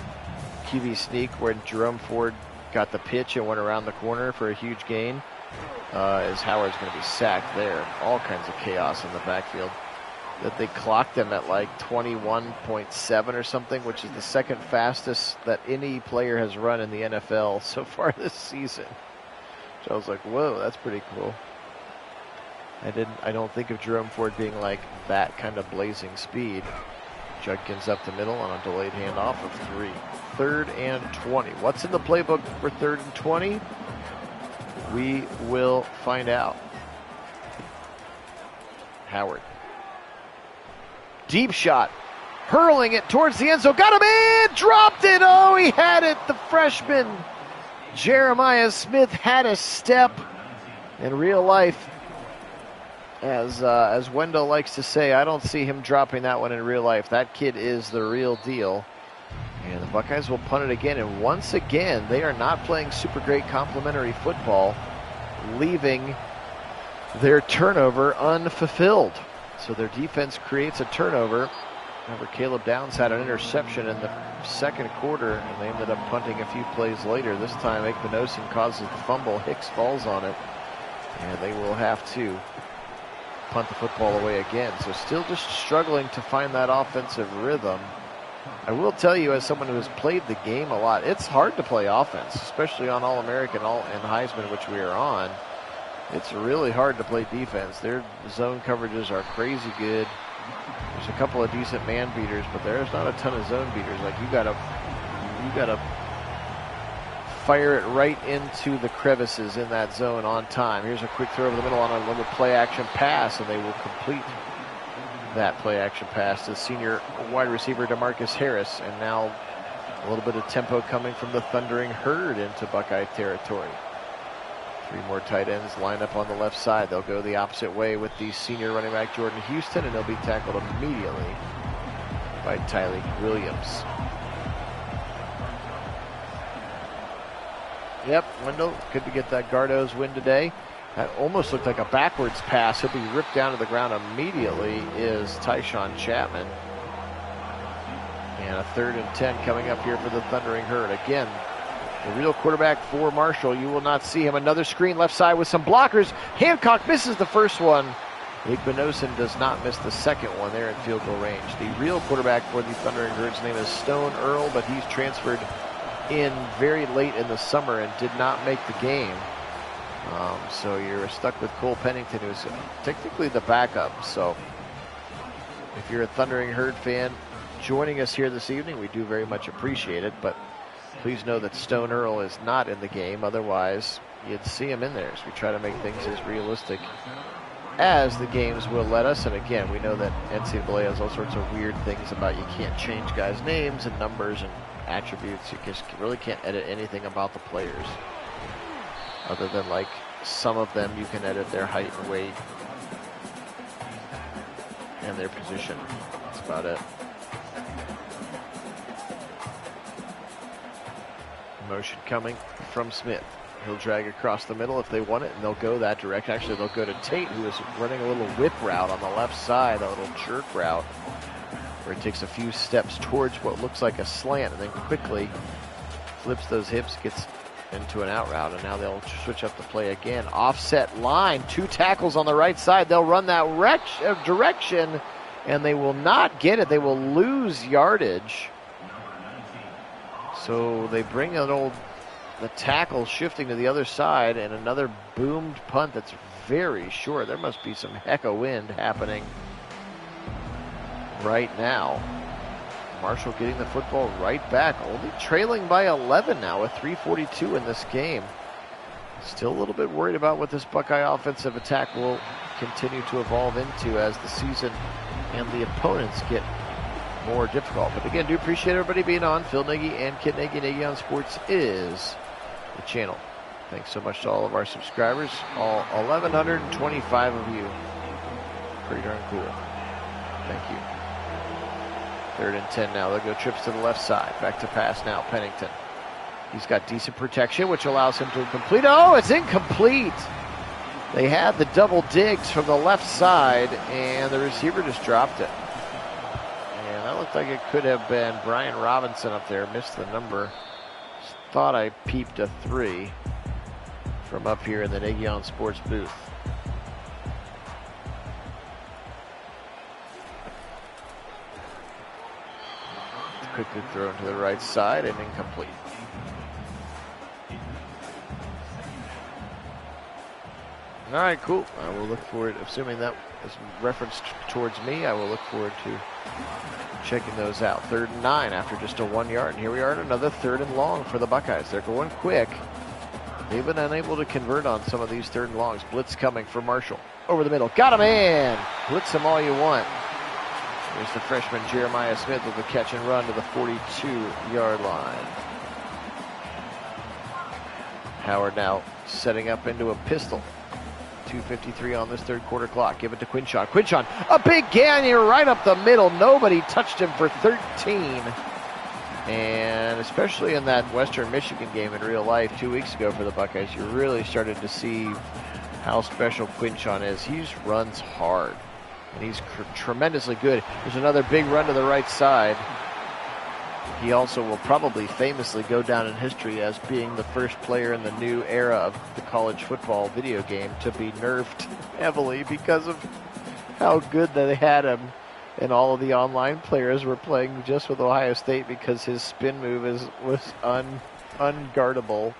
QB sneak when Jerome Ford got the pitch and went around the corner for a huge gain, is Howard's going to be sacked there. All kinds of chaos in the backfield. That they clocked him at like 21.7 or something, which is the second fastest that any player has run in the NFL so far this season. So I was like, whoa, that's pretty cool. I don't think of Jerome Ford being like that kind of blazing speed. Judkins up the middle on a delayed handoff of 3. 3rd and 20. What's in the playbook for 3rd and 20? We will find out. Howard. Deep shot. Hurling it towards the end zone. Got him in! Dropped it! Oh, he had it! The freshman Jeremiah Smith had a step. In real life, as Wendell likes to say, I don't see him dropping that one in real life. That kid is the real deal. And the Buckeyes will punt it again. And once again, they are not playing super great complementary football, leaving their turnover unfulfilled. So their defense creates a turnover. Remember, Caleb Downs had an interception in the second quarter, and they ended up punting a few plays later. This time, Igbinosun causes the fumble. Hicks falls on it, and they will have to punt the football away again. So still just struggling to find that offensive rhythm. I will tell you, as someone who has played the game a lot, it's hard to play offense, especially on All-American and Heisman, which we are on. It's really hard to play defense. Their zone coverages are crazy good. There's a couple of decent man beaters, but there's not a ton of zone beaters. Like you gotta fire it right into the crevices in that zone on time. Here's a quick throw over the middle on a little play action pass, and they will complete that play action pass to senior wide receiver DeMarcus Harris. And now a little bit of tempo coming from the Thundering Herd into Buckeye territory. 3 more tight ends line up on the left side. They'll go the opposite way with the senior running back Jordan Houston, and he'll be tackled immediately by Tyleek Williams. Yep, Wendell could get that Gardo's win today. That almost looked like a backwards pass. He'll be ripped down to the ground immediately is Tyshawn Chapman. And a 3rd and 10 coming up here for the Thundering Herd. Again, the real quarterback for Marshall. You will not see him. Another screen left side with some blockers. Hancock misses the first one. Igbinosun does not miss the second one there in field goal range. The real quarterback for the Thundering Herd's name is Stone Earl, but he's transferred in very late in the summer and did not make the game. So you're stuck with Cole Pennington, who's technically the backup. So if you're a Thundering Herd fan joining us here this evening, we do very much appreciate it. But please know that Stone Earl is not in the game. Otherwise, you'd see him in there as we try to make things as realistic as the games will let us. And again, we know that NCAA has all sorts of weird things about you can't change guys' names and numbers and attributes. You just really can't edit anything about the players. Other than like some of them, you can edit their height and weight and their position. That's about it. Motion coming from Smith. He'll drag across the middle if they want it, and they'll go that direction. Actually, they'll go to Tate, who is running a little whip route on the left side, a little jerk route, where he takes a few steps towards what looks like a slant, and then quickly flips those hips, gets into an out route, and now they'll switch up the play again. Offset line, 2 tackles on the right side. They'll run that direction, and they will not get it. They will lose yardage. So they bring the tackle shifting to the other side, and another boomed punt that's very short. There must be some heck of wind happening right now. Marshall getting the football right back, only trailing by 11 now with 3:42 in this game. Still a little bit worried about what this Buckeye offensive attack will continue to evolve into as the season and the opponents get more difficult. But again, do appreciate everybody being on. Phil Nagy and Kit Nagy. Nagy on Sports is the channel. Thanks so much to all of our subscribers, all 1,125 of you. Pretty darn cool. Thank you. 3rd and 10 now. They'll go trips to the left side. Back to pass now, Pennington. He's got decent protection, which allows him to complete. Oh, it's incomplete. They had the double digs from the left side, and the receiver just dropped it. And that looked like it could have been Brian Robinson up there. Missed the number. Thought I peeped a 3 from up here in the Nagy on Sports booth. Quickly thrown to the right side and incomplete. All right, cool. I will look forward, assuming that is referenced towards me, I will look forward to checking those out. 3rd and 9 after just a 1 yard. And here we are at another 3rd and long for the Buckeyes. They're going quick. They've been unable to convert on some of these 3rd and longs. Blitz coming for Marshall. Over the middle. Got him in. Blitz him all you want. There's the freshman Jeremiah Smith with a catch and run to the 42-yard line. Howard now setting up into a pistol. 2:53 on this 3rd quarter clock. Give it to Quinshon. Quinshon, a big gang here right up the middle. Nobody touched him for 13. And especially in that Western Michigan game in real life 2 weeks ago for the Buckeyes, you really started to see how special Quinshon is. He runs hard, and he's tremendously good. There's another big run to the right side. He also will probably famously go down in history as being the first player in the new era of the college football video game to be nerfed heavily because of how good they had him. And all of the online players were playing just with Ohio State because his spin move was unguardable.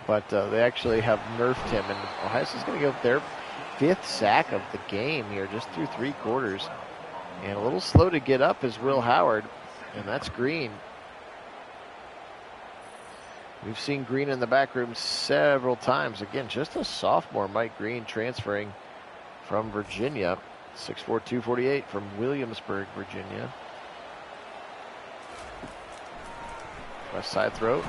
But they actually have nerfed him, and Ohio State's going to go their 5th sack of the game here, just through 3 quarters. And a little slow to get up is Will Howard. And that's Green. We've seen Green in the back room several times. Again, just a sophomore, Mike Green, transferring from Virginia. 6'4", 248 from Williamsburg, Virginia. West side throw.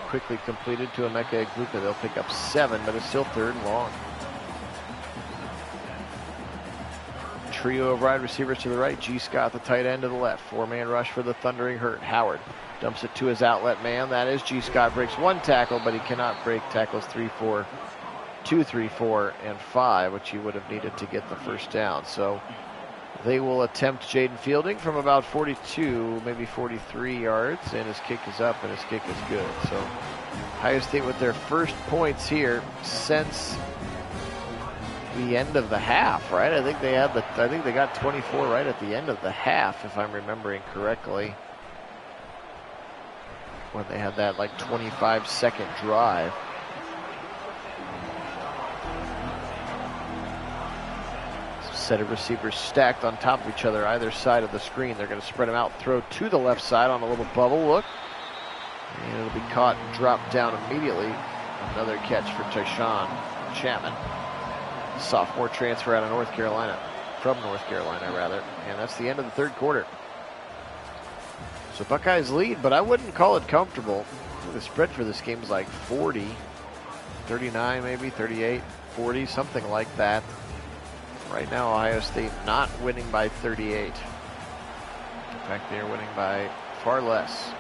Quickly completed to Emeka Egbuka. They'll pick up 7, but it's still 3rd and long. Trio of wide receivers to the right. G. Scott, the tight end, to the left. 4-man rush for the Thundering Herd. Howard dumps it to his outlet man. That is G. Scott. Breaks 1 tackle, but he cannot break tackles 2, 3, 4, and 5, which he would have needed to get the first down. So they will attempt Jaden Fielding from about 42, maybe 43 yards, and his kick is up, and his kick is good. So Ohio State with their first points here since the end of the half, right? I think they got 24 right at the end of the half, if I'm remembering correctly, when they had that like 25-second drive. Set of receivers stacked on top of each other either side of the screen. They're going to spread them out, throw to the left side on a little bubble look, and it'll be caught and dropped down immediately. Another catch for Tyshawn Chapman, sophomore transfer out of North Carolina, from North Carolina rather, and that's the end of the 3rd quarter. So Buckeyes lead, but I wouldn't call it comfortable. The spread for this game is like 40, 39 maybe, 38, 40, something like that. Right now, Ohio State not winning by 38. In fact, they're winning by far less.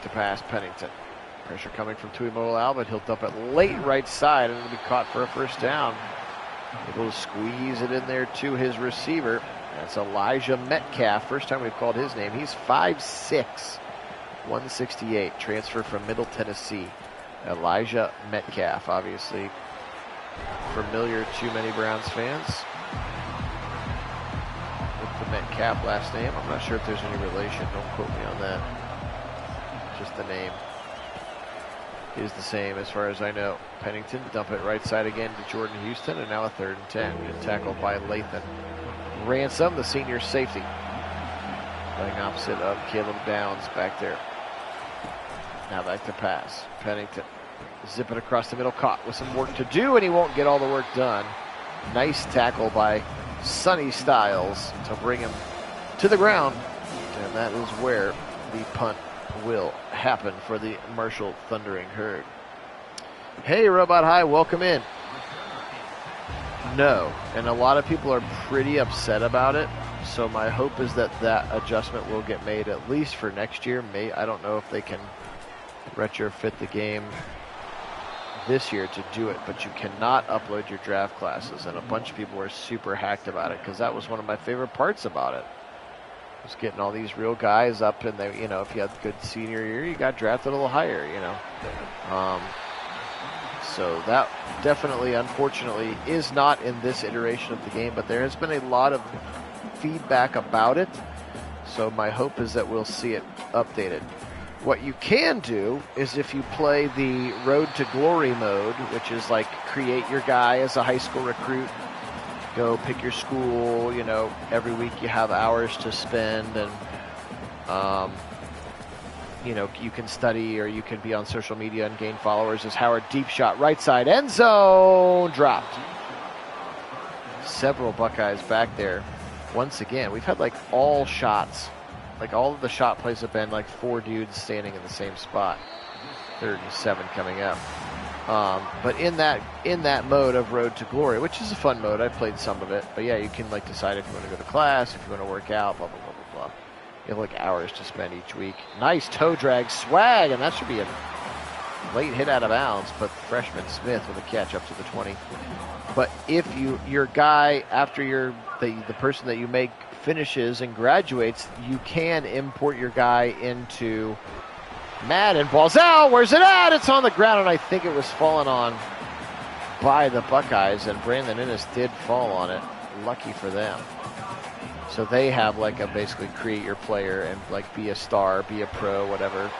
To pass, Pennington. Pressure coming from Tuimolau, but he'll dump it late right side, and it'll be caught for a first down. Able to squeeze it in there to his receiver. That's Elijah Metcalf. First time we've called his name. He's 5'6", 168. Transfer from Middle Tennessee. Elijah Metcalf, obviously familiar to many Browns fans with the Metcalf last name. I'm not sure if there's any relation. Don't quote me on that. Just the name is the same as far as I know. Pennington dump it right side again to Jordan Houston, and now a 3rd and 10. Good tackle by Lathan. Ransom, the senior safety, playing opposite of Caleb Downs back there. Now back to pass. Pennington zip it across the middle, caught with some work to do, and he won't get all the work done. Nice tackle by Sonny Styles to bring him to the ground, and that is where the punt will happen for the Marshall Thundering Herd. Hey, Robot High, welcome in. No, and a lot of people are pretty upset about it, so my hope is that that adjustment will get made at least for next year. I don't know if they can retrofit the game this year to do it, but you cannot upload your draft classes, and a bunch of people were super hacked about it, because that was one of my favorite parts about it. Was getting all these real guys up, and they, if you had a good senior year, you got drafted a little higher, So that definitely, unfortunately, is not in this iteration of the game, but there has been a lot of feedback about it. So my hope is that we'll see it updated. What you can do is if you play the Road to Glory mode, which is like create your guy as a high school recruit, go pick your school, every week you have hours to spend, and you can study or you can be on social media and gain followers. As Howard deep shot right side end zone, dropped. Several Buckeyes back there. Once again, we've had all shots, all of the shot plays have been 4 dudes standing in the same spot. 3rd and 7 coming up. But in that mode of Road to Glory, which is a fun mode, I've played some of it. But yeah, you can decide if you want to go to class, if you want to work out, blah blah blah blah blah. You have hours to spend each week. Nice toe drag swag, and that should be a late hit out of bounds. But freshman Smith with a catch up to the 20. But if your guy after the person that you make finishes and graduates, you can import your guy into Madden. Ball's out. Where's it at? It's on the ground, and I think it was fallen on by the Buckeyes, and Brandon Innes did fall on it. Lucky for them. So they have a basically create your player and be a star, be a pro, whatever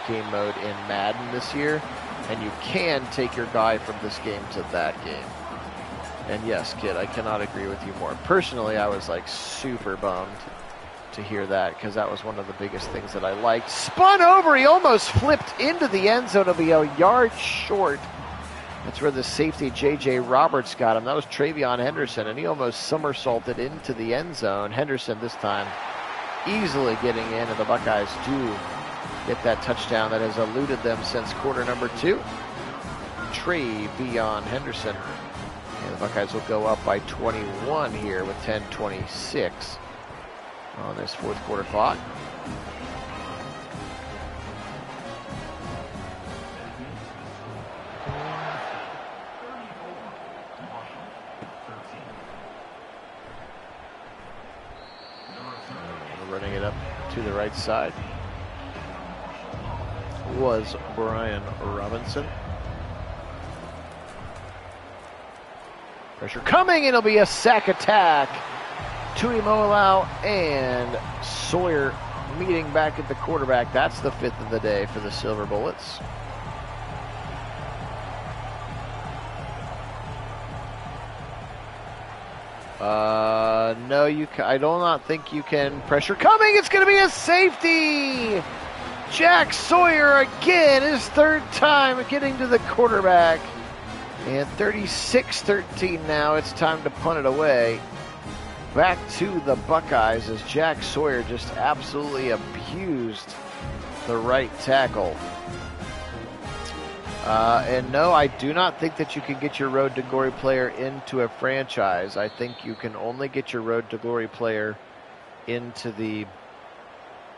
game mode in Madden this year, and you can take your guy from this game to that game. And yes, Kid, I cannot agree with you more. Personally, I was super bummed to hear that, because that was one of the biggest things that I liked. Spun over, he almost flipped into the end zone to be a yard short. That's where the safety J.J. Roberts got him. That was Travion Henderson, and he almost somersaulted into the end zone. Henderson this time easily getting in, and the Buckeyes do get that touchdown that has eluded them since quarter number 2. Travion Henderson. And the Buckeyes will go up by 21 here with 10:26 on this 4th quarter clock. Running it up to the right side was Brian Robinson. Pressure coming, and it'll be a sack attack. Tuimolau and Sawyer meeting back at the quarterback. That's the 5th of the day for the Silver Bullets. No, I do not think you can. Pressure coming. It's going to be a safety. Jack Sawyer again, his 3rd time getting to the quarterback. And 36-13 now. It's time to punt it away. Back to the Buckeyes as Jack Sawyer just absolutely abused the right tackle. And no, I do not think that you can get your Road to Glory player into a franchise. I think you can only get your Road to Glory player into the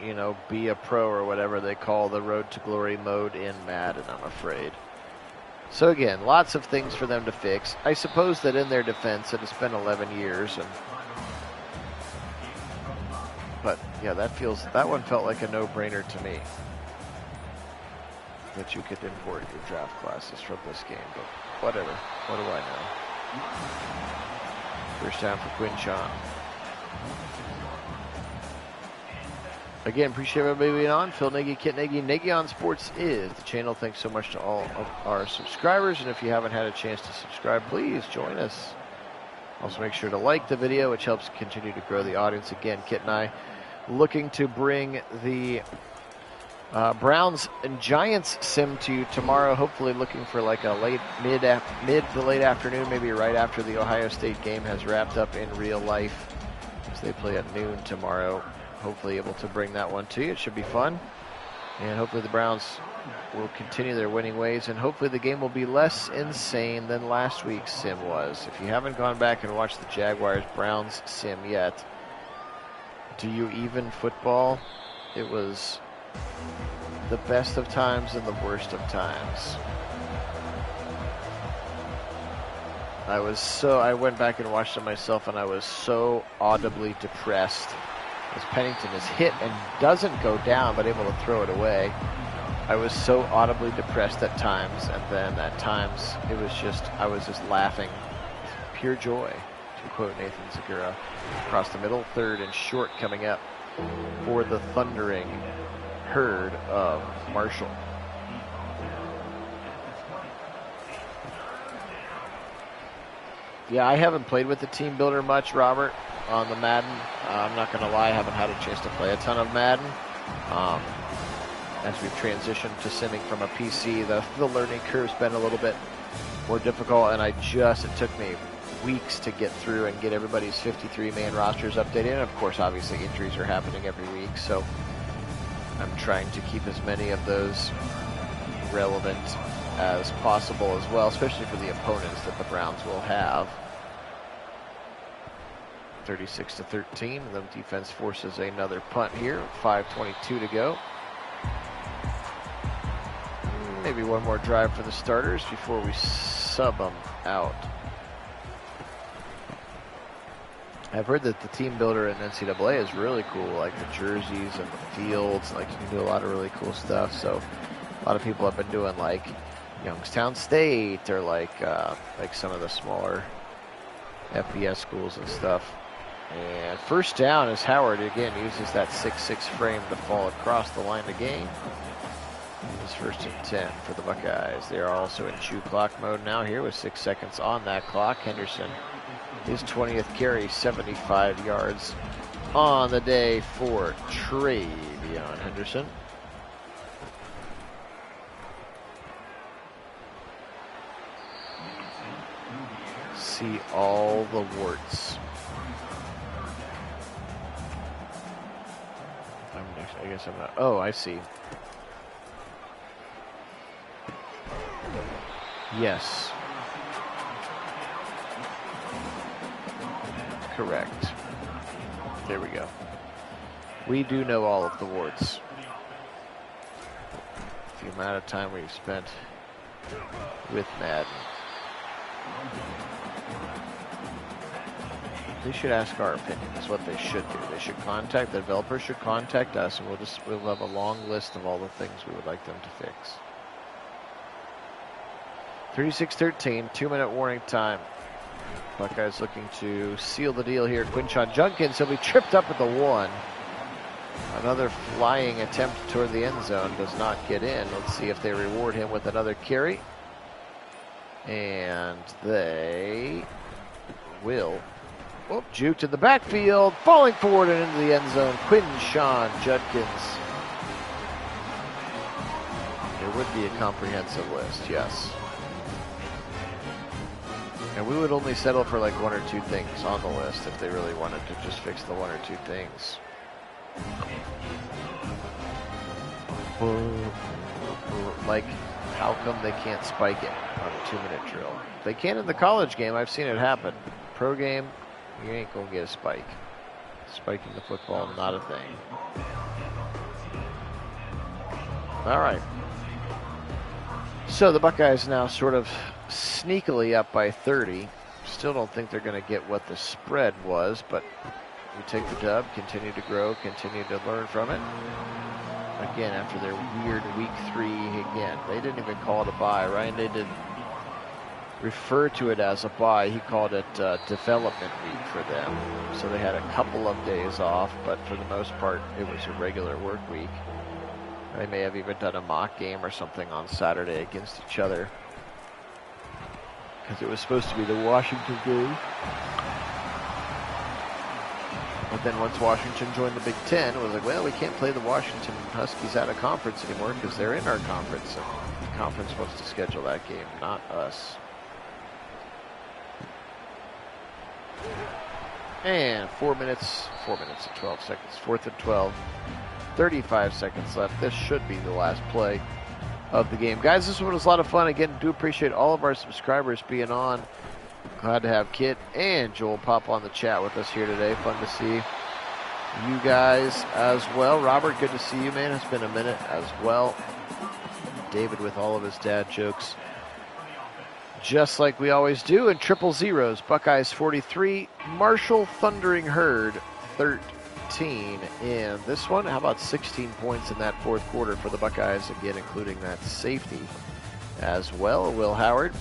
you know, be a pro or whatever they call the Road to Glory mode in Madden, I'm afraid. So again, lots of things for them to fix. I suppose that in their defense, it has been 11 years, but yeah, that one felt like a no-brainer to me, that you could import your draft classes from this game, but whatever. What do I know? First down for Quinn Sean. Again, appreciate everybody being on. Phil Nagy, Kit Nagy. Nagy on Sports is the channel. Thanks so much to all of our subscribers. And if you haven't had a chance to subscribe, please join us. Also, make sure to like the video, which helps continue to grow the audience. Again, Kit and I looking to bring the Browns and Giants sim to you tomorrow. Hopefully looking for like a mid to late afternoon, maybe right after the Ohio State game has wrapped up in real life, as they play at noon tomorrow. Hopefully able to bring that one to you. It should be fun. And hopefully the Browns will continue their winning ways. And hopefully the game will be less insane than last week's sim was. If you haven't gone back and watched the Jaguars-Browns sim yet, do you even football? It was the best of times and the worst of times. I went back and watched it myself, and I was so audibly depressed as Pennington is hit and doesn't go down, but able to throw it away. I was so audibly depressed at times, and then at times I was just laughing, pure joy, to quote Nathan Segura. Across the middle, third and short coming up for the thundering herd of Marshall. Yeah, I haven't played with the team builder much, Robert, on the Madden. I'm not going to lie, I haven't had a chance to play a ton of Madden. As we've transitioned to simming from a PC, the learning curve's been a little bit more difficult, and it took me weeks to get through and get everybody's 53-man rosters updated. And of course, obviously, injuries are happening every week, so I'm trying to keep as many of those relevant as possible as well, especially for the opponents that the Browns will have. 36-13, and the defense forces another punt here. 5:22 to go. Maybe one more drive for the starters before we sub them out. I've heard that the team builder in NCAA is really cool, like the jerseys and the fields. Like, you can do a lot of really cool stuff. So a lot of people have been doing like Youngstown State or like some of the smaller FBS schools and stuff. And first down as Howard again uses that 6'6" frame to fall across the line to gain. It's first and 10 for the Buckeyes. They are also in chew clock mode now here with 6 seconds on that clock. Henderson, his 20th carry, 75 yards on the day for Travion Henderson. See all the warts. I guess I'm not. Oh, I see. Yes. Correct. There we go. We do know all of the warts. The amount of time we've spent with Madden. They should ask our opinion, is what they should do. They should contact, the developers should contact us, and we'll have a long list of all the things we would like them to fix. 36-13, 2-minute warning time. Buckeyes looking to seal the deal here. Quinshon Judkins, he'll be tripped up at the 1. Another flying attempt toward the end zone, does not get in. Let's see if they reward him with another carry. And they will. Oh, juked in the backfield, falling forward and into the end zone. Quinshon Judkins. There would be a comprehensive list, yes. And we would only settle for like 1 or 2 things on the list if they really wanted to just fix the 1 or 2 things. Like, how come they can't spike it on a 2-minute drill? They can in the college game. I've seen it happen. Pro game, you ain't gonna get a spike. Spiking the football, not a thing. All right. So the Buckeyes now sort of sneakily up by 30. Still don't think they're going to get what the spread was, but we take the dub, continue to grow, continue to learn from it. Again, after their weird week 3 again. They didn't even call it a bye. Ryan Day didn't refer to it as a bye. He called it development week for them. So they had a couple of days off, but for the most part, it was a regular work week. They may have even done a mock game or something on Saturday against each other, because it was supposed to be the Washington game. But then once Washington joined the Big Ten, it was like, well, we can't play the Washington Huskies out of conference anymore because they're in our conference. And the conference wants to schedule that game, not us. And 4 minutes and 12 seconds. 4th and 12. 35 seconds left. This should be the last play of the game. Guys, this one was a lot of fun. Again, do appreciate all of our subscribers being on. Glad to have Kit and Joel pop on the chat with us here today. Fun to see you guys as well. Robert, good to see you, man. It's been a minute as well. David with all of his dad jokes, just like we always do. And triple zeros. Buckeyes 43, Marshall Thundering Herd 13 in this one. How about 16 points in that fourth quarter for the Buckeyes, again, including that safety as well. Will Howard,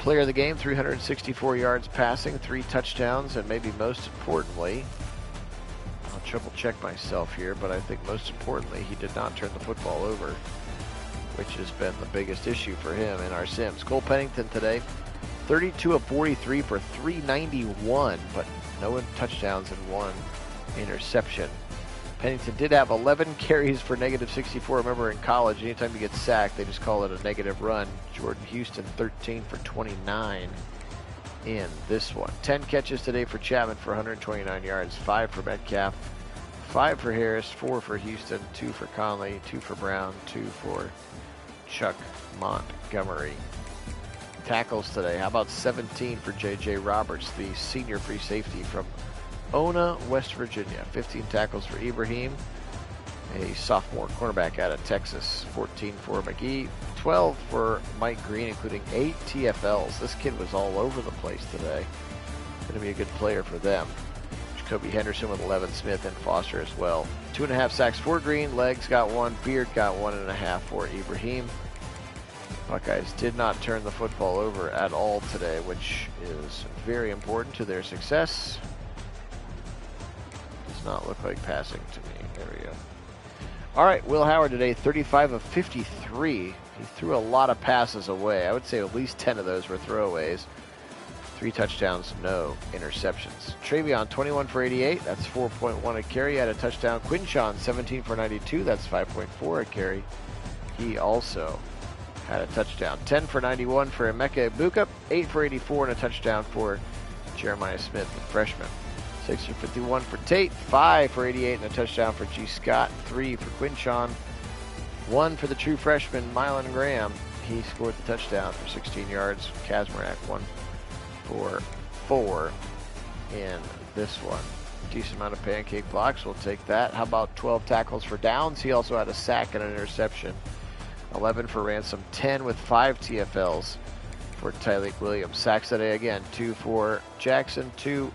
player of the game, 364 yards passing, 3 touchdowns, and maybe most importantly, I'll triple check myself here, but I think most importantly, he did not turn the football over, which has been the biggest issue for him in our Sims. Cole Pennington today, 32 of 43 for 391, but no touchdowns and 1 interception. Pennington did have 11 carries for negative 64. Remember, in college, anytime you get sacked, they just call it a negative run. Jordan Houston, 13 for 29 in this one. 10 catches today for Chapman for 129 yards, 5 for Metcalf, 5 for Harris, 4 for Houston, 2 for Conley, 2 for Brown, 2 for Chuck Montgomery. Tackles today, how about 17 for J.J. Roberts, the senior free safety from Ona, West Virginia. 15 tackles for Ibrahim, a sophomore cornerback out of Texas. 14 for McGee, 12 for Mike Green, including 8 TFLs. This kid was all over the place today. Going to be a good player for them. Jacoby Henderson with 11, Smith and Foster as well. 2.5 sacks for Green, Legs got 1, Beard got 1.5 for Ibrahim. Buckeyes did not turn the football over at all today, which is very important to their success. Not look like passing to me. There we go. All right, Will Howard today, 35 of 53. He threw a lot of passes away. I would say at least 10 of those were throwaways. 3 touchdowns, no interceptions. Travion, 21 for 88. That's 4.1 a carry. Had a touchdown. Quinshon, 17 for 92. That's 5.4 a carry. He also had a touchdown. 10 for 91 for Emeka Ibuka. 8 for 84 and a touchdown for Jeremiah Smith, the freshman. 6 for 51 for Tate, 5 for 88 and a touchdown for G. Scott, 3 for Quinshon, 1 for the true freshman Mylan Graham. He scored the touchdown for 16 yards. Kazmarek, 1 for 4 in this one. Decent amount of pancake blocks, we'll take that. How about 12 tackles for Downs? He also had a sack and an interception. 11 for Ransom, 10 with 5 TFLs for Tyleek Williams. Sacks today again, 2 for Jackson, 2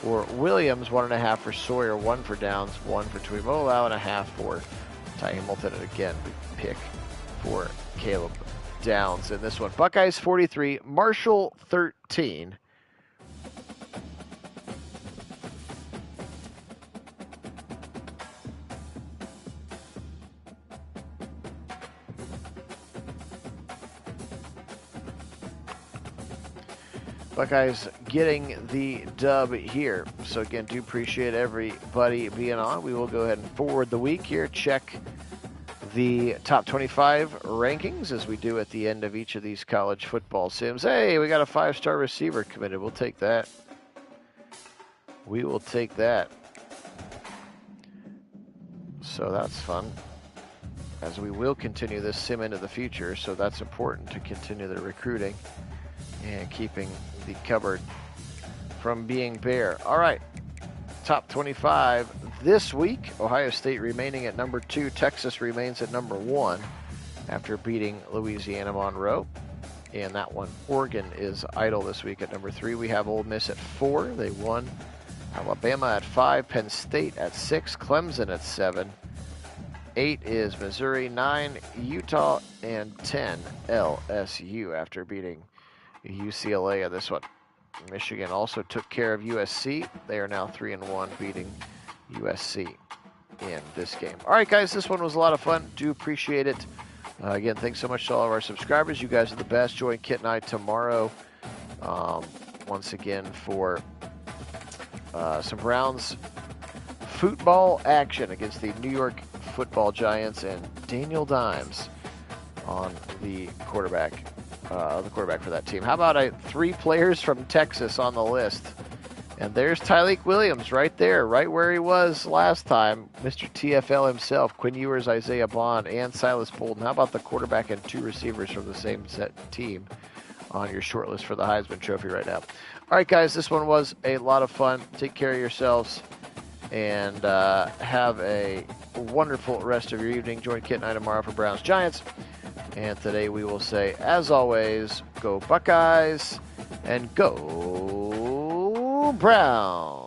for Williams, 1.5 for Sawyer, 1 for Downs, 1 for Tuimola, and a half for Ty Hamilton, and again, big pick for Caleb Downs in this one. Buckeyes 43, Marshall 13. Buckeyes getting the dub here. So again, do appreciate everybody being on. We will go ahead and forward the week here. Check the top 25 rankings as we do at the end of each of these college football sims. Hey, we got a 5-star receiver committed. We'll take that. We will take that. So that's fun, as we will continue this sim into the future. So that's important to continue the recruiting and keeping the cupboard from being bare. All right, top 25 this week. Ohio State remaining at number 2. Texas remains at number 1 after beating Louisiana Monroe. In that one, Oregon is idle this week at number 3. We have Ole Miss at 4. They won. Alabama at 5. Penn State at 6. Clemson at 7. 8 is Missouri. 9, Utah. And 10, LSU after beating UCLA in this one. Michigan also took care of USC. They are now 3-1, beating USC in this game. All right, guys, this one was a lot of fun. Do appreciate it. Again, thanks so much to all of our subscribers. You guys are the best. Join Kit and I tomorrow once again for some Browns football action against the New York Football Giants and Daniel Dimes on the quarterback for that team. How about 3 players from Texas on the list? And there's Tyleik Williams right there, right where he was last time. Mr. TFL himself, Quinn Ewers, Isaiah Bond, and Silas Bolden. How about the quarterback and 2 receivers from the same set team on your short list for the Heisman Trophy right now? All right, guys, this one was a lot of fun. Take care of yourselves and have a wonderful rest of your evening. Join Kit and I tomorrow for Browns Giants. And today we will say, as always, go Buckeyes and go Browns.